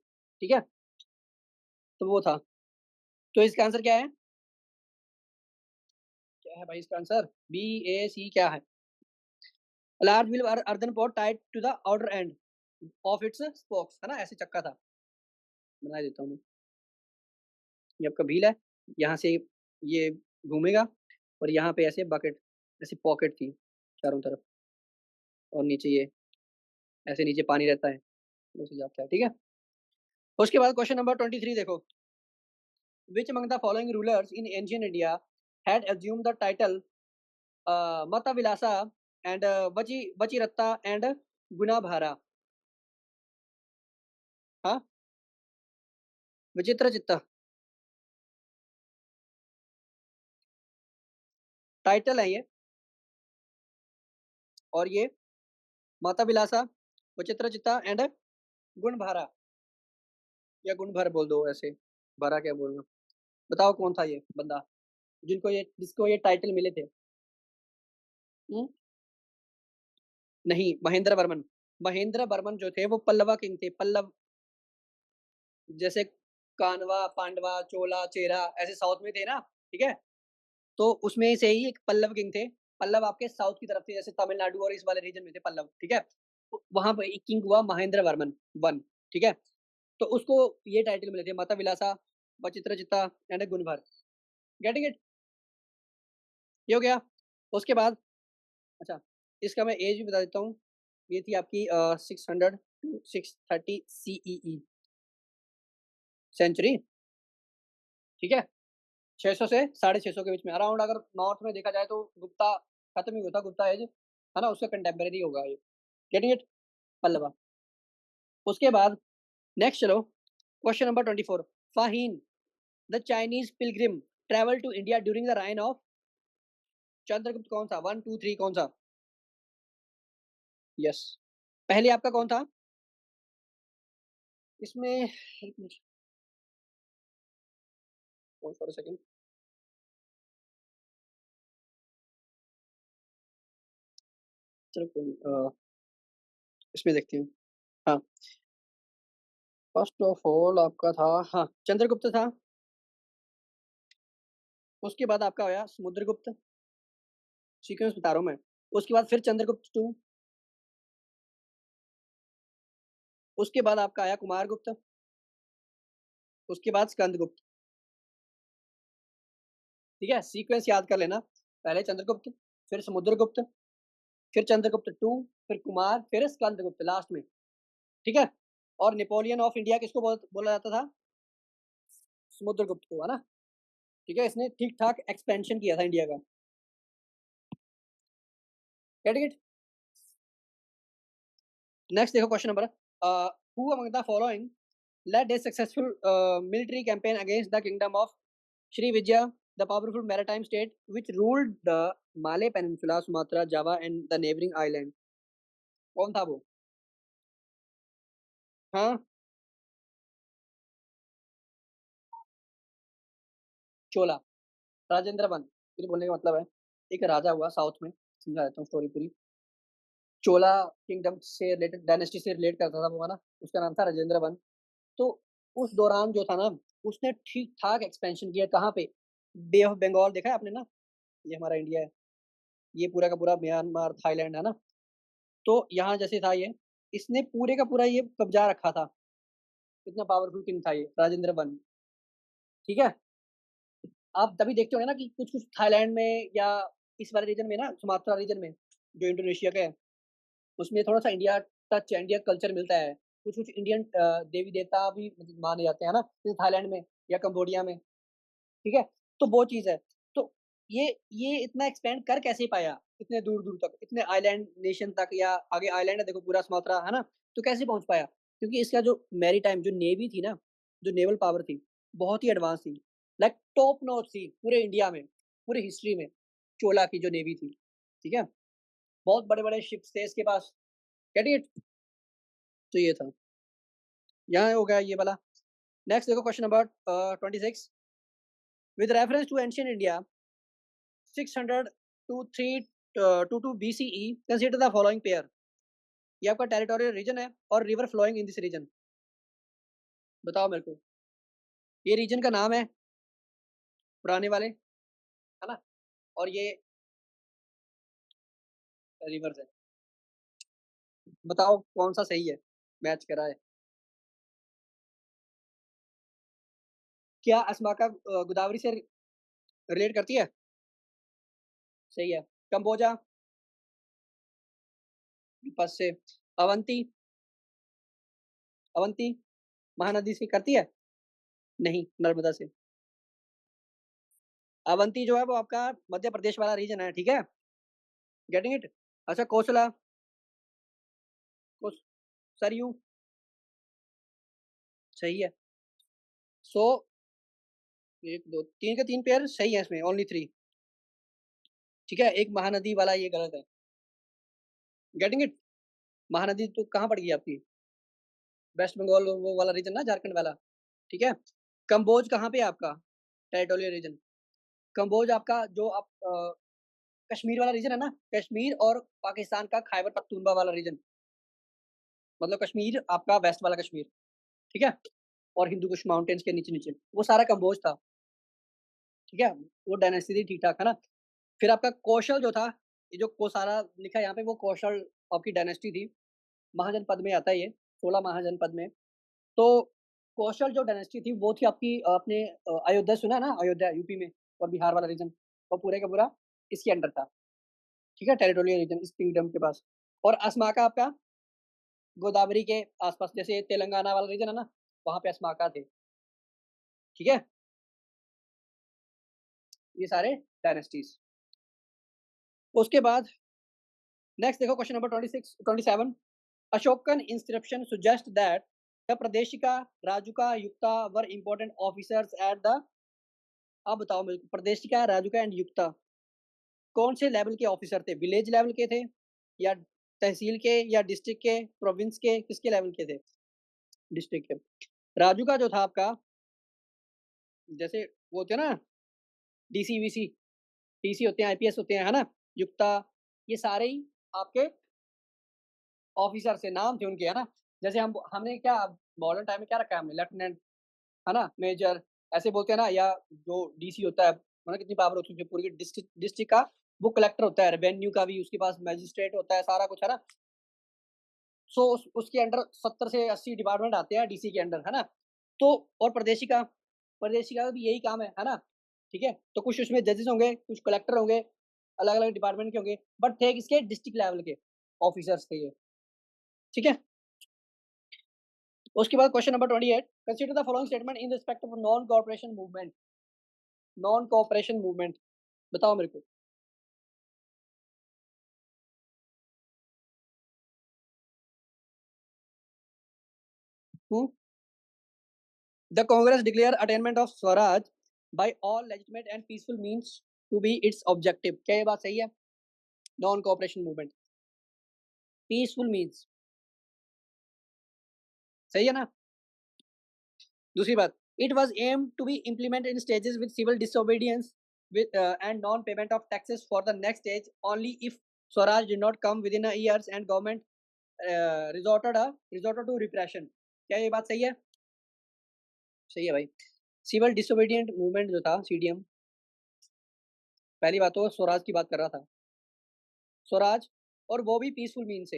ठीक है। तो वो था। तो इसका आंसर क्या है, क्या है भाई इसका आंसर, बी ए सी क्या है, large wheel earthen pot tied to the outer end of its spokes, है ना। ऐसे चक्का था, बना देता हूँ मैं। ये आपका व्हील है, यहाँ से ये घूमेगा, और यहाँ पे ऐसे बकेट, ऐसे पॉकेट थी चारों तरफ, और नीचे ये ऐसे नीचे पानी रहता है, उसे जाता है, ठीक है। उसके बाद क्वेश्चन नंबर 23 देखो, विच among the following rulers in ancient India had assumed the title मता विलासा एंड वची वचिरत्ता एंड गुणाभारा। हाँ, विचित्र चित्ता। टाइटल है ये। और ये माता विलासा, विचित्र चित्ता एंड गुणभारा, या गुणभर बोल दो ऐसे, भरा क्या बोलना। बताओ कौन था ये बंदा जिसको ये टाइटल मिले थे? हुँ? नहीं, महेंद्र वर्मन। महेंद्र वर्मन जो थे वो पल्लवा किंग थे, पल्लव। जैसे कानवा, पांडवा, चोला, चेरा ऐसे साउथ में थे ना, ठीक है? तो उसमें से ही एक पल्लव किंग थे। पल्लव आपके साउथ की तरफ थे, जैसे तमिलनाडु और इस वाले रीजन में थे पल्लव, ठीक है? तो वहाँ पे एक किंग हुआ महेंद्र वर्मन वन, ठीक है? तो उसको ये टाइटल मिले थे, माता विलासा, वचित्र चित्ता एंड गुणभर। Getting it? ये हो गया। उसके बाद अच्छा, इसका मैं एज भी बता देता हूँ। ये थी आपकी 600 टू 630 सीईई सेंचुरी, ठीक है? 600 से 650 के बीच में अराउंड, अगर नॉर्थ में देखा जाए तो गुप्ता खत्म ही हुआ था, गुप्ता एज, है ना? उसका कंटेम्परेरी होगा ये। Getting it? पल्लवा। उसके बाद नेक्स्ट चलो, question number 24। Fahien the Chinese pilgrim travel to India during the reign of Chandragupta कौन सा? 1 2 3 कौन सा? यस। पहले आपका कौन था इसमें? एक मिनट, फॉर अ सेकंड। चलो कोई नहीं, इसमें देखते हैं। हाँ, फर्स्ट ऑफ ऑल आपका था, हाँ, चंद्रगुप्त था। उसके बाद आपका आया समुद्रगुप्त, सीक्वेंस बता रहा हूँ मैं। उसके बाद फिर चंद्रगुप्त टू। उसके बाद आपका आया कुमारगुप्त। उसके बाद स्कंदगुप्त। ठीक है, सीक्वेंस याद कर लेना। पहले चंद्रगुप्त, फिर समुद्रगुप्त, फिर चंद्रगुप्त टू, फिर कुमार, फिर स्कंदगुप्त लास्ट में। ठीक है? और नेपोलियन ऑफ इंडिया किसको बोला जाता था? समुद्रगुप्त को, है ना? ठीक है, इसने ठीक ठाक एक्सपेंशन किया था इंडिया का। Get it? नेक्स्ट देखो question number, who among the following led a successful military campaign against the kingdom of Srivijaya, the powerful maritime state which ruled the Malay Peninsula, Sumatra, Java, and the neighboring island? कौन था वो? हाँ, चोला, Rajendra one. मेरे बोलने का मतलब है, एक राजा हुआ साउथ में, समझा देता हूँ स्टोरी पूरी। चोला किंगडम से रिलेटेड, डायनेस्टी से रिलेट करता था वो, है ना? उसका नाम था राजेंद्र वन। तो उस दौरान जो था ना, उसने ठीक ठाक एक्सपेंशन किया। कहाँ पे? बे ऑफ बंगाल देखा है आपने ना? ये हमारा इंडिया है, ये पूरा का पूरा म्यांमार, थाईलैंड, है ना? तो यहाँ जैसे था ये, इसने पूरे का पूरा ये कब्जा रखा था। इतना पावरफुल किंग था ये राजेंद्र वन, ठीक है? आप तभी देखते होंगे ना कि कुछ कुछ थाईलैंड में या इस वाले रीजन में ना, सुमात्रा रीजन में, जो इंडोनेशिया का है, उसमें थोड़ा सा इंडिया टच, इंडिया कल्चर मिलता है। कुछ कुछ इंडियन देवी देवता भी मतलब माने जाते हैं ना, जैसे थाईलैंड में या कंबोडिया में, ठीक है? तो वो चीज है। तो ये इतना एक्सपेंड कर कैसे पाया इतने दूर दूर तक, इतने आइलैंड नेशन तक, या आगे आइलैंड है देखो पूरा सुमात्रा, है ना? तो कैसे पहुंच पाया? क्योंकि इसका जो मैरी टाइम जो नेवी थी ना, जो नेवल पावर थी, बहुत ही एडवांस थी। लाइक टॉप नॉच थी पूरे इंडिया में, पूरी हिस्ट्री में। चोला की जो नेवी थी, ठीक है? बहुत बड़े बड़े शिप्स थे इसके पास। Get it? तो ये था, यहाँ हो गया ये वाला। नेक्स्ट देखो question number 26। With reference to ancient India 600 to 322 BCE, consider the following pair. ये आपका टेरिटोरियल रीजन है और river flowing in this region. बताओ मेरे को। ये रीजन का नाम है पुराने वाले, है ना? और ये रिवर्स है। बताओ कौन सा सही है, मैच करा है? क्या अस्माका गोदावरी से रिलेट करती है? सही है। कंबोजा विपस से। अवंती, अवंती महानदी से करती है? नहीं, नर्मदा से। अवंती जो है वो आपका मध्य प्रदेश वाला रीजन है, ठीक है? Getting it? अच्छा, कोसला, सरयू, सही है। सो 1, 2, 3 के 3 पेयर सही है इसमें, ओनली 3। ठीक है, एक महानदी वाला ये गलत है। Getting it? महानदी तो कहाँ पड़ गई आपकी? वेस्ट बंगाल वो वाला रीजन ना, झारखंड वाला। ठीक है। कंबोज कहाँ पे है आपका? Territorial reason. कंबोज आपका जो आप कश्मीर वाला रीजन है ना, कश्मीर और पाकिस्तान का खैबर पख्तूनख्वा वाला रीजन, मतलब कश्मीर आपका वेस्ट वाला कश्मीर, ठीक है? और हिंदू कुश माउंटेन्स के नीचे-नीचे, वो सारा कंबोज था, ठीक है? वो डायनेस्टी थी, ठीक-ठाक, है ना? फिर आपका कौशल जो था, ये जो कोसारा लिखा है यहाँ पे, वो कौशल आपकी डायनेस्टी थी। महाजनपद में आता है ये, 16 महाजनपद में। तो कौशल जो डायनेस्टी थी, वो थी आपकी आपने अयोध्या सुना है ना? अयोध्या यूपी में और बिहार वाला रीजन, वो पूरे का पूरा इसके अंडर था, ठीक है? टेरिटोरियल रीजन इस किंगडम के पास। और अस्माका आपका गोदावरी के आस-पास, जैसे तेलंगाना वाला रीजन है ना, वहाँ पे अस्माका थे, ठीक है? ये सारे डायनेस्टीज़। उसके बाद नेक्स्ट देखो question number 26 27 Ashokan inscription suggests that the Pradeshika, Rajuka, Yukta were important officers at the अब बताओ मेरे को प्रदेशिका, राजुका एंड युक्ता कौन से लेवल के ऑफिसर थे? विलेज लेवल के थे या तहसील के या डिस्ट्रिक्ट के, प्रोविंस के, किसके लेवल के थे? डिस्ट्रिक्ट के। राजुका जो था आपका, जैसे वो होते हैं ना डीसी-वीसी, डीसी होते हैं, आईपीएस होते हैं, है ना? युक्ता, ये सारे ही आपके ऑफिसर से नाम थे उनके, है ना? जैसे हमने क्या मॉडर्न टाइम में क्या रखा है हमने लेफ्टिनेंट, है ना? मेजर ऐसे बोलते हैं ना, या जो डीसी होता है, मतलब कितनी पावर होती है पूरी डिस्ट्रिक्ट डिस्ट्रिक्ट का, वो कलेक्टर होता है, रेवेन्यू का भी उसके पास मजिस्ट्रेट होता है, सारा कुछ, है ना? सो उसके अंडर 70 से 80 डिपार्टमेंट आते हैं डीसी के अंडर, है ना? तो और प्रदेशिका का भी यही काम है ना? ठीक है? तो कुछ उसमें जजेस होंगे, कुछ कलेक्टर होंगे, अलग-अलग डिपार्टमेंट के होंगे, बट थे किसके? डिस्ट्रिक्ट लेवल के ऑफिसर्स थे ये, ठीक है? उसके बाद question number 28 consider the following statement in respect of non cooperation movement. Non cooperation movement बताओ मेरे को। हुँ? The Congress declare attainment of swaraj by all legitimate and peaceful means to be its objective. क्या ये बात सही है? Non cooperation movement peaceful means, सही है ना? दूसरी बात, it was aimed to be implemented in stages with civil disobedience with and non-payment of taxes for the next stage only if Swaraj did not come within a years and government resorted to repression। क्या ये बात सही है? सही है भाई। Civil disobedient movement जो था सीडीएम, पहली बात तो स्वराज की बात कर रहा था, स्वराज, और वो भी पीसफुल मीन से,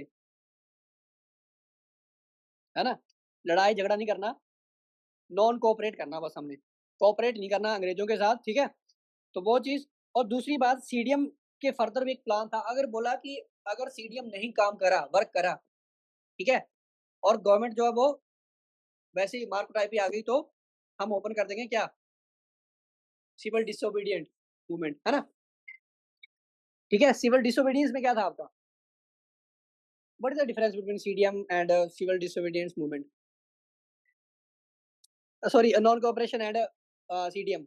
है ना? लड़ाई झगड़ा नहीं करना, नॉन कोऑपरेट करना, बस हमने कोऑपरेट नहीं करना अंग्रेजों के साथ, ठीक है? तो वो चीज़। और दूसरी बात, सीडीएम के फर्दर भी एक प्लान था, अगर बोला कि अगर सीडीएम नहीं काम करा, वर्क करा, ठीक है? और गवर्नमेंट जो है वो वैसे ही मार्क टाइप ही आ गई, तो हम ओपन कर देंगे क्या? सिविल डिसोबीडिएंट मूवमेंट, है ना? ठीक है? सिविल डिसोबीडियंस में क्या था आपका? What is the difference between CDM and civil disobedience movement? Sorry, non cooperation and CDM.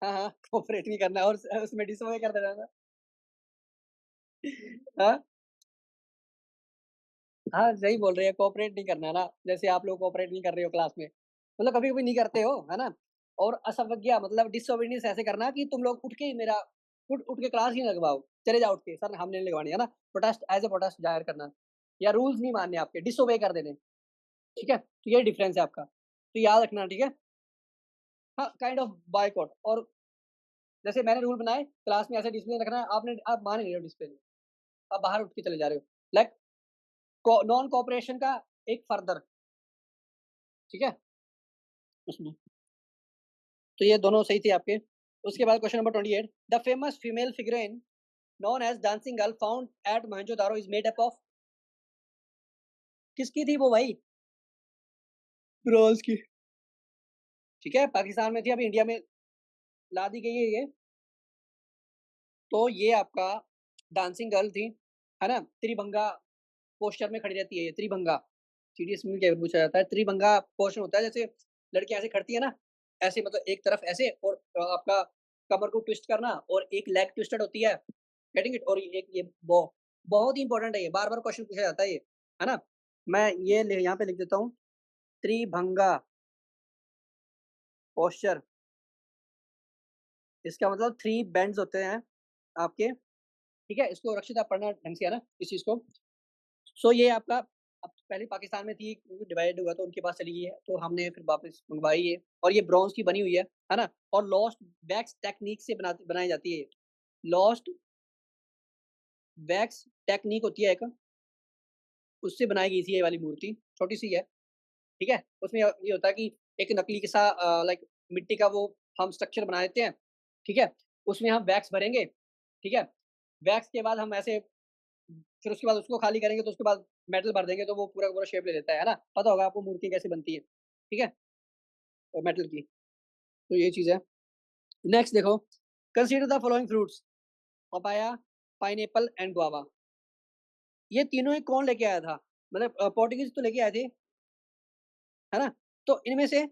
हाँ, हाँ, कोऑपरेट नहीं करना और उसमें डिसोबे कर देना था। हाँ, हाँ, सही बोल रहे हैं, कोऑपरेट नहीं करना ना, जैसे आप लोग कोऑपरेट नहीं कर रहे हो क्लास में, मतलब कभी-कभी नहीं करते हो, है ना? और असफज्ञा मतलब डिसोबीडियंस ऐसे करना कि तुम लोग उठ के ही मेरा उठ उठ के क्लास ही ना लगवाओ, चले जाओ उठ के, सर हमने नहीं लगवानी, है ना? प्रोटेस्ट एज़ अ प्रोटेस्ट ज़ाहिर करना, या रूल्स नहीं मानने आपके, डिसोबे कर देने, ठीक है? तो ये डिफरेंस है आपका, तो याद रखना, ठीक है? हाँ, काइंड ऑफ बॉयकॉट। और जैसे मैंने रूल बनाए, क्लास में ऐसे डिसिप्लिन रखना है, आप मान ही नहीं रहे हो डिसिप्लिन, आप बाहर उठ के चले जा रहे हो। लाइक नॉन कोऑपरेशन का एक फर्दर, ठीक है? उसमें, तो ये दोनों सही थे आपके। उसके बाद question number 28 the famous female figurine known as dancing girl found at Mohenjodaro is made up of, किसकी थी वो भाई? ब्रोंज की, ठीक है? पाकिस्तान में थी, अभी इंडिया में ला दी गई है ये। तो ये आपका डांसिंग गर्ल थी, है ना? त्रिभंगा पोस्चर में खड़ी रहती है ये, त्रिभंगा। सीडीएस में क्या पूछा जाता है, त्रिभंगा पोस्चर होता है, जैसे लड़कियाँ ऐसे खड़ती है ना, ऐसे मतलब एक तरफ ऐसे और आपका कमर को ट्विस्ट करना और एक लेग ट्विस्टेड होती है, गेटिंग इट? और एक ये बहुत ही इंपॉर्टेंट है ये, बार-बार क्वेश्चन पूछा जाता है ये, है ना? मैं ये ले यहाँ पे लिख देता हूँ, त्रिभंगा पोस्चर, इसका मतलब 3 बेंड्स होते हैं आपके, ठीक है? इसको रक्षित आप पढ़ना ढंग से, है ना, इस चीज़ को। सो ये आपका अब पहले पाकिस्तान में थी, डिवाइड हुआ तो उनके पास चली गई है, तो हमने फिर वापस मँगवाई है और ये ब्रॉन्ज़ की बनी हुई है ना? और लॉस्ट वैक्स टेक्नीक से बनाई जाती है ये। लॉस्ट वैक्स टेक्नीक होती है एक, उससे बनाई गई थी ये वाली मूर्ति, छोटी-सी है, ठीक है? उसमें ये होता है कि एक नकली के सा लाइक मिट्टी का वो हम स्ट्रक्चर बना देते हैं, ठीक है? उसमें हम वैक्स भरेंगे, ठीक है? वैक्स के बाद हम ऐसे फिर उसके बाद उसको खाली करेंगे तो उसके बाद मेटल भर देंगे तो वो पूरा का पूरा शेप ले लेता है ना? पता होगा आपको मूर्ति कैसे बनती है, ठीक है? मेटल की, तो ये चीज़ है। नेक्स्ट देखो, consider the following fruits, papaya, pineapple and guava. ये तीनों ही कौन लेके आया था? मतलब पोर्टुगीज़ तो लेके आए थे, है ना? तो इनमें से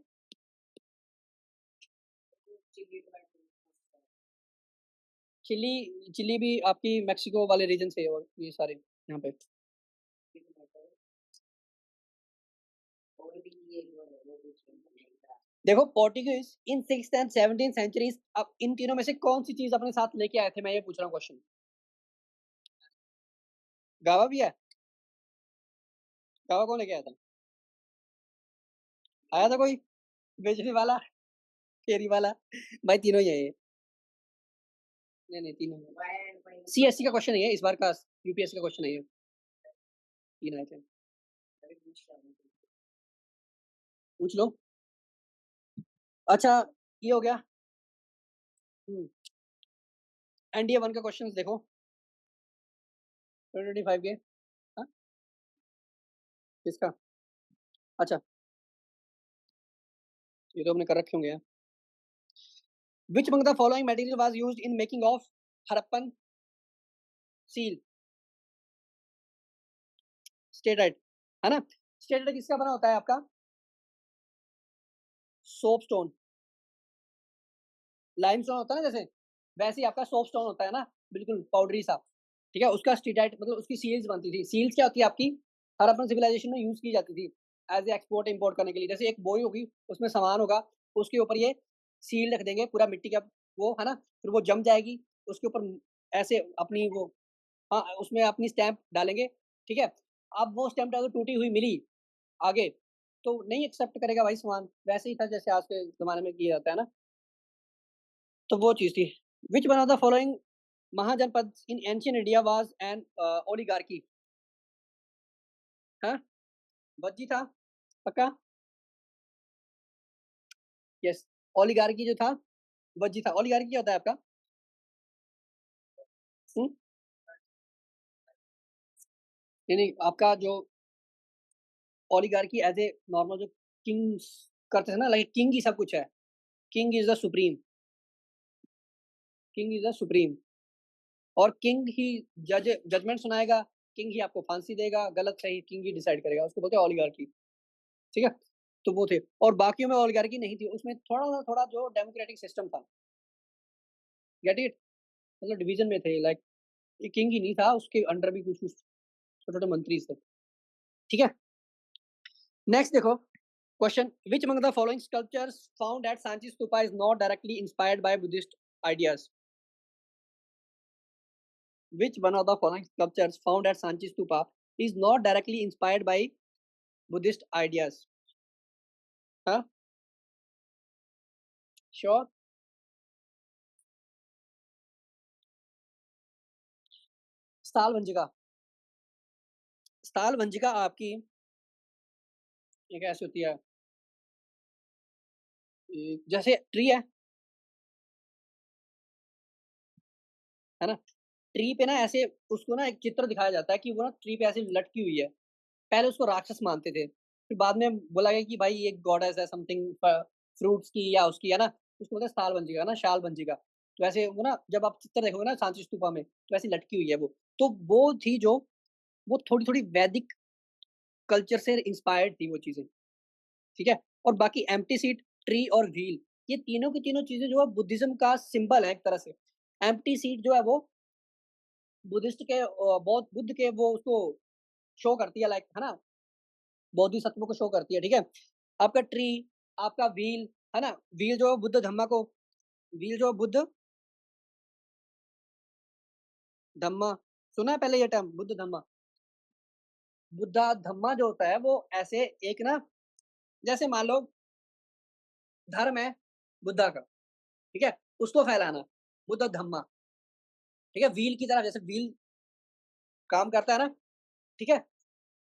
चिली चिली भी आपकी मेक्सिको वाले रीजन से है और ये सारे यहाँ पे। देखो Portuguese in 6th and 17th centuries, अब इन तीनों में से कौन-सी चीज़ अपने साथ लेके आए थे? मैं ये पूछ रहा हूँ क्वेश्चन। गावा भी है? गावा कौन लेके आया था? आया था कोई? बेचने वाला, फेरी वाला? भाई तीनों ही है ये। नहीं, नहीं तीनों ही। सीएससी का क्वेश्चन है ये, इस बार का यूपीएससी का क्वेश्चन है ये। 3 आए थे। पूछ लो। अच्छा, ये हो गया। हुँ, एनडीए 1 का क्वेश्चंस देखो, 2025 के। हाँ, किसका? अच्छा, ये तो हमने कर रखे होंगे यार। Which among the following material was used in making of Harappan seal? Steatite, है ना? स्टेराइट किसका बना होता है आपका? सोपस्टोन, लाइमस्टोन होता है ना जैसे, वैसे ही आपका सोपस्टोन होता है ना, बिल्कुल पाउडरी सा, ठीक है? उसका स्टेराइट मतलब उसकी सील्स बनती थी। सील्स क्या होती है आपकी? हड़प्पन सिविलाइजेशन में यूज़ की जाती थी एज़ ए एक्सपोर्ट इम्पोर्ट करने के लिए। जैसे एक बोरी होगी, उसमें सामान होगा, उसके ऊपर ये सील रख देंगे पूरा मिट्टी का वो, है ना? फिर वो जम जाएगी, उसके ऊपर ऐसे अपनी वो हाँ, उसमें अपनी स्टैम्प डालेंगे, ठीक है? अब वो स्टैम्प अगर टूटी हुई मिली आगे, तो नहीं एक्सेप्ट करेगा भाई सामान, वैसे ही था जैसे आज के ज़माने में किया जाता है ना, तो वो चीज़ थी। Which one of the following mahajanapada in ancient India was an oligarchy? हाँ, वज्जी था, पक्का? यस, ओलिगार्की जो था, वज्जी था। ओलिगार्की क्या होता है आपका? हुँ? नहीं, नहीं, आपका जो ओलिगार्की एज़ ए नॉर्मल जो किंग्स करते थे ना, लाइक किंग ही सब कुछ है। King is the supreme, king is the supreme. और किंग ही जजमेंट सुनाएगा, किंग ही आपको फांसी देगा, गलत सही किंग ही डिसाइड करेगा, उसको बोलते हैं ओलिगार्की, ठीक है? तो वो थे और बाकियों में ओलिगार्की नहीं थी, उसमें थोड़ा-सा थोड़ा जो डेमोक्रेटिक सिस्टम था, गेट इट? मतलब डिवीज़न में थे लाइक ये किंग ही नहीं था, उसके अंडर भी कुछ-कुछ छोटे-छोटे मंत्री थे, ठीक है? नेक्स्ट देखो question, which among the following sculptures found at Sanchi stupa is not directly inspired by Buddhist ideas? Which one of the following sculptures found at Sanchi Stupa is not directly inspired by Buddhist ideas? Huh? Sure. स्थाल वंजिका, स्थाल वंजिका आपकी एक ऐसी होती है, जैसे tree है ना? Tree पे ना ऐसे उसको ना एक चित्र दिखाया जाता है कि वो ना ट्री पे ऐसे लटकी हुई है। पहले उसको राक्षस मानते थे, फिर बाद में बोला गया कि भाई ये गॉडेस है समथिंग फ्रूट्स की या उसकी, है ना? उसको बोलते हैं स्थाल वंजिका ना, शाल वंजिका। तो ऐसे वो ना जब आप चित्र देखोगे ना सांची स्तूपा में, तो ऐसी लटकी हुई है वो। तो वो थी जो वो थोड़ी-थोड़ी वैदिक कल्चर से इंस्पायर्ड थी वो चीज़ें, ठीक है? और बाकी एम्प्टी सीट, ट्री और व्हील, ये तीनों की तीनों चीज़ें जो है बुद्धिज़्म का सिंबल है एक तरह से। एम्प्टी सीट जो है वो बुद्धिस्ट के बौद्ध बुद्ध के वो उसको शो करती है लाइक, है ना? बोधिसत्व को शो करती है, ठीक है? आपका ट्री, आपका व्हील, है ना? व्हील जो बुद्ध धम्मा को व्हील जो बुद्ध धम्मा, सुना है पहले ये टर्म बुद्ध धम्मा? बुद्धा धम्मा जो होता है वो ऐसे एक ना, जैसे मान लो धर्म है बुद्धा का, ठीक है? उसको फैलाना, बुद्ध धम्मा, ठीक है? व्हील की तरह जैसे व्हील काम करता है ना, ठीक है?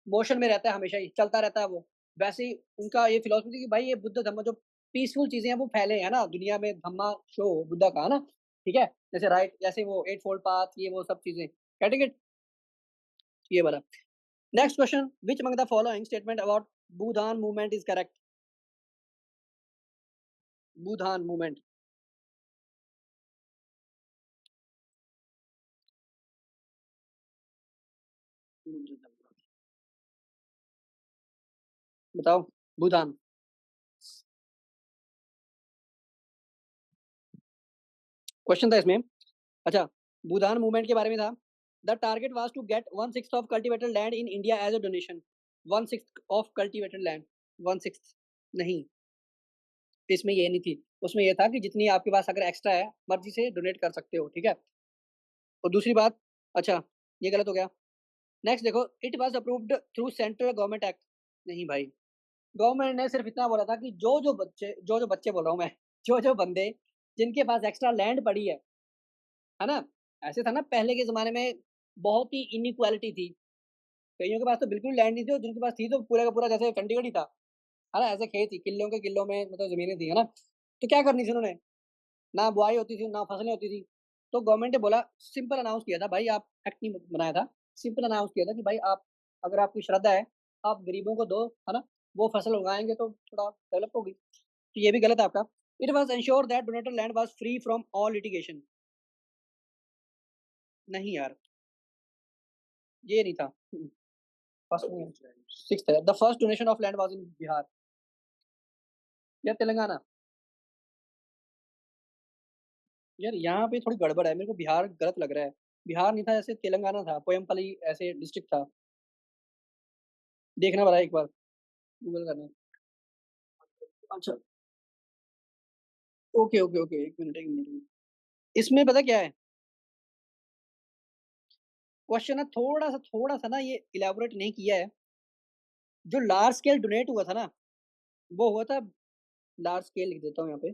मोशन में रहता है हमेशा ही, चलता रहता है वो। वैसे ही उनका ये फिलॉसफी थी कि भाई ये बुद्ध धम्म जो पीसफुल चीज़ें हैं वो फैले, है ना? दुनिया में धम्मा शो हो बुद्धा का, है ना? ठीक है? जैसे राइट जैसे वो एट फोल्ड पाथ ये वो सब चीज़ें। Getting it? ये वाला। Next question which among the following statement about Bhoodan movement is correct? Bhoodan movement. बताओ बुधान। क्वेश्चन था इसमें। अच्छा, बुधान मूवमेंट के बारे में था। The target was to get 1/6 of cultivated land in India as a donation. 1/6 of cultivated land, 1/6 नहीं, इसमें ये नहीं थी। उसमें ये था कि जितनी आपके पास अगर एक्स्ट्रा है, मर्ज़ी से डोनेट कर सकते हो, ठीक है? और दूसरी बात, अच्छा, ये गलत हो गया। नेक्स्ट देखो, it was approved through central government act. नहीं भाई, गवर्नमेंट ने सिर्फ़ इतना बोला था कि जो-जो बच्चे बोल रहा हूँ मैं, जो-जो बंदे जिनके पास एक्स्ट्रा लैंड पड़ी है ना? ऐसे था ना पहले के ज़माने में बहुत ही इनइक्वालिटी थी। कइयों के पास तो बिल्कुल लैंड नहीं थी और जिनके पास थी तो पूरा का पूरा जैसे चंडीगढ़ ही था, है ना? ऐसे खेत ही, किल्लों के किल्लों में मतलब ज़मीनें थी, है ना? तो क्या करनी थी उन्होंने? ना बुआई होती थी, ना फसलें होती थी। तो गवर्नमेंट ने बोला, सिंपल अनाउंस किया था भाई, आप एक्ट नहीं बनाया था। सिंपल अनाउंस किया था कि भाई आप अगर आपकी श्रद्धा है, आप गरीबों को दो, है ना? वो फसल उगाएँगे तो थोड़ा डेवलप होगी। तो ये भी गलत है आपका। It was ensure that donated land was free from all litigation. नहीं यार, ये नहीं था। फर्स्ट नहीं है, सिक्स्थ है। The first donation of land was in Bihar या तेलंगाना। यार यहाँ पे थोड़ी गड़बड़ है, मेरे को बिहार गलत लग रहा है। बिहार नहीं था, ऐसे तेलंगाना था, पोयमपल्ली ऐसे डिस्ट्रिक्ट था। देखना पड़ा एक बार, गूगल करना। अच्छा, okay, okay, okay, 1 minute, 1 minute. इसमें पता क्या है? क्वेश्चन है थोड़ा-सा ना ये इलैबोरेट नहीं किया है। जो लार्ज स्केल डोनेट हुआ था ना, वो हुआ था, लार्ज स्केल लिख देता हूँ यहाँ पे,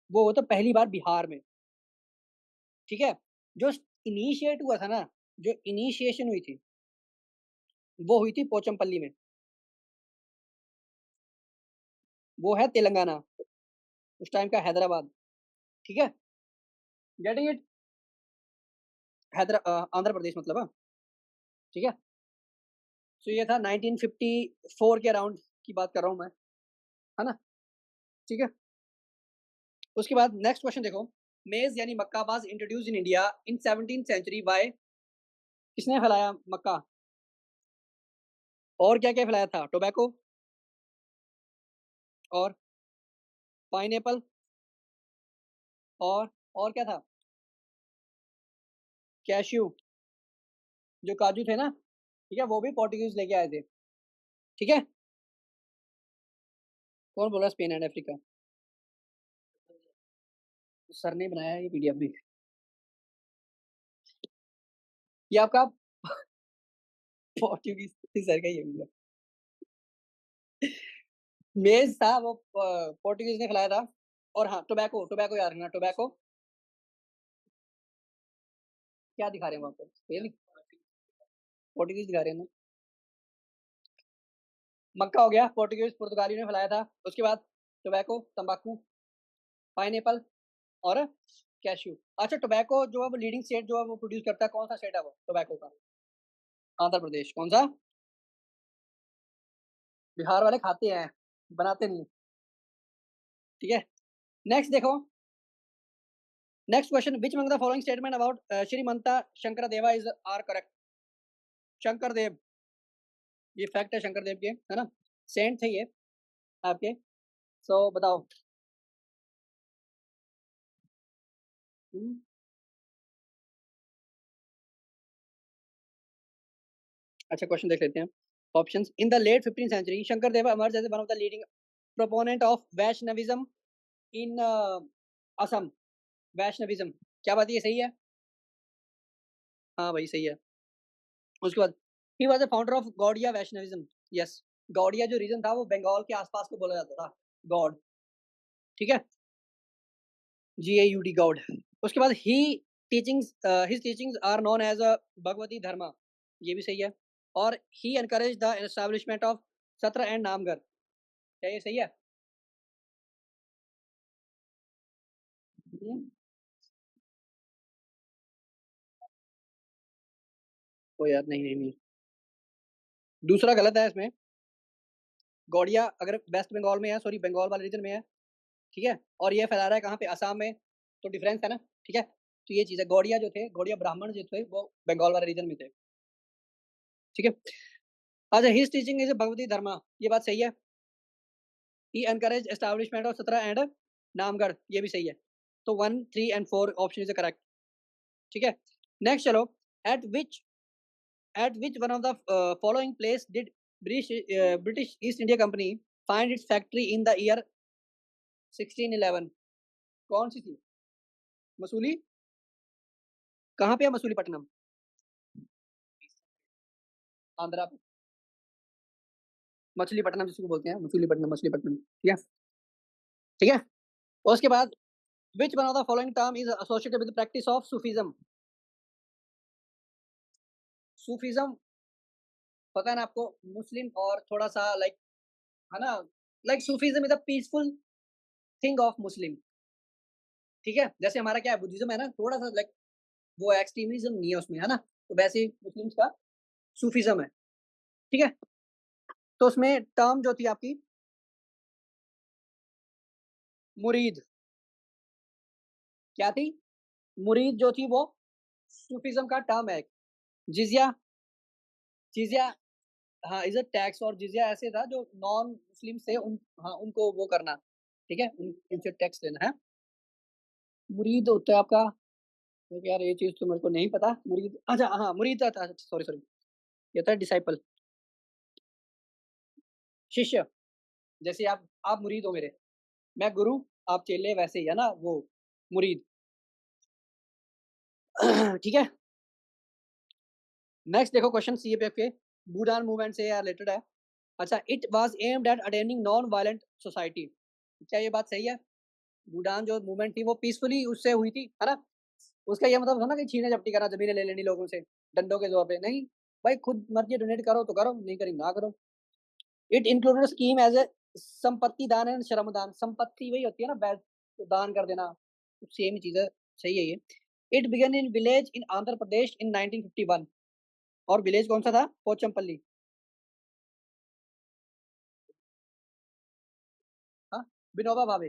वो हुआ था पहली बार बिहार में, ठीक है? जो इनिशिएट हुआ था ना, जो इनिशिएशन हुई थी, वो हुई थी पोचमपल्ली में, वो है तेलंगाना, उस टाइम का हैदराबाद, ठीक है? Getting it? आंध्र प्रदेश मतलब, हाँ, ठीक है? सो ये था 1954 के अराउंड की बात कर रहा हूँ मैं, है ना? ठीक है? उसके बाद नेक्स्ट क्वेश्चन देखो, मेज़ यानी मक्का was introduced in India in 17th century by, किसने फैलाया मक्का? और क्या-क्या फैलाया था? टोबैको और पाइनएप्पल और क्या था? कैश्यू, जो काजू थे ना, ठीक है? वो भी पोर्टुगीज़ लेके आए थे, ठीक है? कौन बोल रहा है स्पेन एंड अफ्रीका? सर ने बनाया है ये पीडीएफ भी। ये आपका पोर्टुगीज़ सर का ही है भैया। मेज़ था वो पोर्टुगीज़ ने खिलाया था। और हाँ, टोबैको टोबैको याद रखना, टोबैको क्या दिखा रहे हैं वहाँ पे? स्पेन, पोर्टुगीज़ दिखा रहे हैं ना। मक्का हो गया, पोर्टुगीज़ पुर्तगालियों ने फैलाया था। उसके बाद टोबैको, तम्बाकू, पाइनएप्पल और कैश्यू। अच्छा, टोबैको जो है वो लीडिंग स्टेट जो है वो प्रोड्यूस करता है, कौन-सा स्टेट है वो टोबैको का? आंध्र प्रदेश। कौन-सा? बिहार वाले खाते हैं, बनाते नहीं, ठीक है? नेक्स्ट देखो, next question, which among the following statement about Srimanta Sankardeva is are correct? Sankardev, ये फैक्ट है शंकरदेव के, है ना, सेंट थे ये आपके। सो बताओ। हम्म, अच्छा क्वेश्चन देख लेते हैं। Options, in the late 15th century Sankardev emerged as one of the leading proponent of Vaishnavism in Assam. Vaishnavism, क्या बात है, ये सही है? हाँ भाई सही है। उसके बाद he was the founder of Gaudiya Vaishnavism. Yes, Gaudiya जो रीजन था वो बंगाल के आसपास को बोला जाता था, गॉड, ठीक है, GAUD, गॉड। उसके बाद ही teachings, his teachings are known as a Bhagavati Dharma, ये भी सही है। और ही encourage the establishment of Satra and नामगढ़, क्या ये सही है? हम्म, ओ यार नहीं नहीं नहीं, दूसरा गलत है इसमें। गौड़िया अगर वेस्ट बंगाल में है, सॉरी बंगाल वाले रीजन में है, ठीक है, और ये फैला रहा है कहाँ पे, असम में, तो डिफरेंस है ना, ठीक है। तो ये चीज है, गौड़िया जो थे, गौड़िया ब्राह्मण जो थे वो बंगाल वाले रीजन में थे, ठीक है। अच्छा, his teaching is Bhagwati Dharma, ये बात सही है। ही एनकरेज एस्टैब्लिशमेंट ऑफ सत्रह एंड नामगढ़, ये भी सही है। तो 1, 3 and 4 ऑप्शन इज करेक्ट, ठीक है। नेक्स्ट चलो, eight which eight which one of the following place did British east India company find its factory in the year 1611? कौन सी थी? मसूली, कहाँ पे है मसूलीपट्टनम? आंध्रा पे, मछलीपट्टनम जिसको बोलते हैं, मछलीपट्टनम, मछलीपट्टनम, ठीक है, ठीक है। उसके बाद which one of the following term is associated with practice of Sufism? Sufism पता है ना आपको, मुस्लिम और थोड़ा सा लाइक, है ना, like Sufism is a peaceful thing of Muslim, ठीक है। जैसे हमारा क्या है, बुद्धिज्म है ना, थोड़ा सा लाइक वो एक्सट्रीमिज्म नहीं है उसमें, है ना, तो वैसे ही मुस्लिम्स का सूफीज्म है, ठीक है। तो उसमें टर्म जो थी आपकी मुरीद, क्या थी? मुरीद जो थी वो सूफीज्म का टर्म है। जिजिया, जिजिया, हाँ इज अ टैक्स, और जिजिया ऐसे था जो नॉन मुस्लिम से उन, हाँ उनको वो करना, ठीक है, उनसे टैक्स लेना है। मुरीद होता है आपका, तो यार ये चीज तो मेरे को नहीं पता, मुरीद, अच्छा हाँ मुरीद था, सॉरी सॉरी, ये था डिसाइपल, शिष्य। जैसे आप मुरीद हो मेरे, मैं गुरु, आप चेले, वैसे ही है ना वो मुरीद। ठीक है। नेक्स्ट देखो क्वेश्चन CAPF के, भूटान मूवमेंट से रिलेटेड है। अच्छा, it was aimed at attaining non violent society, क्या ये बात सही है? भूटान जो मूवमेंट थी वो पीसफुली उससे हुई थी, है ना। उसका ये मतलब था ना कि छीने झपटी करना, जमीनें ले लेनी लोगों से डंडों के जोर पे, नहीं भाई, खुद मर्जी डोनेट करो तो करो, नहीं करी ना करो। It included scheme as a Sampatti Dan and श्रमदान, संपत्ति वही होती है ना, तो दान कर देना, सेम चीज है, सही है ये। It began in village in Andhra Pradesh in 1951, और विलेज कौन सा था? पोचमपल्ली। हाँ, विनोबा भावे,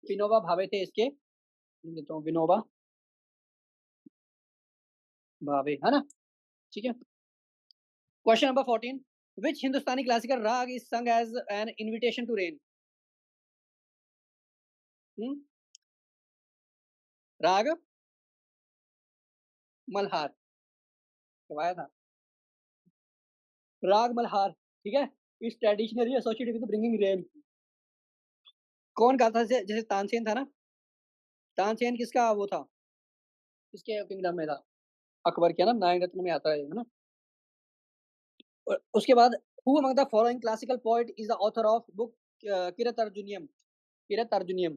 विनोबा भावे थे इसके, देता हूँ विनोबा भावे, है ना, ठीक है। Question number 14, which Hindustani classical raga is sung as an invitation to rain? Raga Malhar, करवाया था, राग मल्हार, ठीक है, is traditionally associated with bringing rain. कौन गाता था? जैसे तानसेन था ना, तानसेन किसका वो था, किसके किंगडम में था? अकबर के, ना, नाइन रत्न में आता है ना। और उसके बाद who among the following classical poet is the author of book Kirat Arjuniyam? Kirat Arjuniyam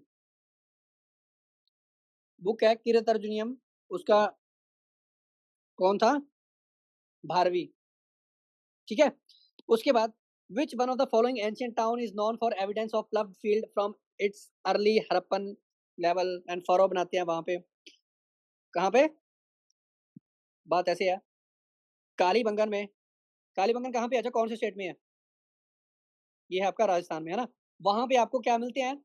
book है, किरत अर्जुनियम, उसका कौन था? भारवी, ठीक है। उसके बाद which one of the following ancient town is known for evidence of plug field from its early Harappan level and furrow बनाते हैं वहां पे, कहाँ पे? बात ऐसे है, कालीबंगन में। कालीबंगन कहाँ पे है? अच्छा, कौन से स्टेट में है? ये है आपका राजस्थान में, है ना। वहां पे आपको क्या मिलते हैं?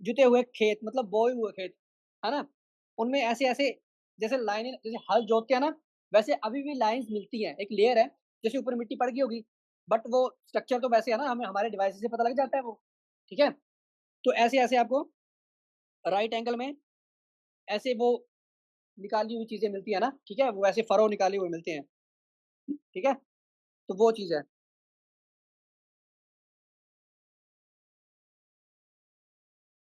जुते हुए खेत, मतलब बोए हुए खेत, है ना। उनमें ऐसे-ऐसे जैसे लाइनें जैसे हल जोतते हैं ना, वैसे अभी भी लाइन्स मिलती हैं। एक लेयर है, जैसे ऊपर मिट्टी पड़ गई होगी, बट वो स्ट्रक्चर तो वैसे है ना, हमें हमारे डिवाइस से पता लग जाता है वो, ठीक है? तो ऐसे-ऐसे आपको राइट एंगल में ऐसे वो निकाली हुई चीज़ें मिलती हैं ना, ठीक है? वो ऐसे फरो निकाले हुए मिलते हैं, ठीक है? तो वो चीज़ है।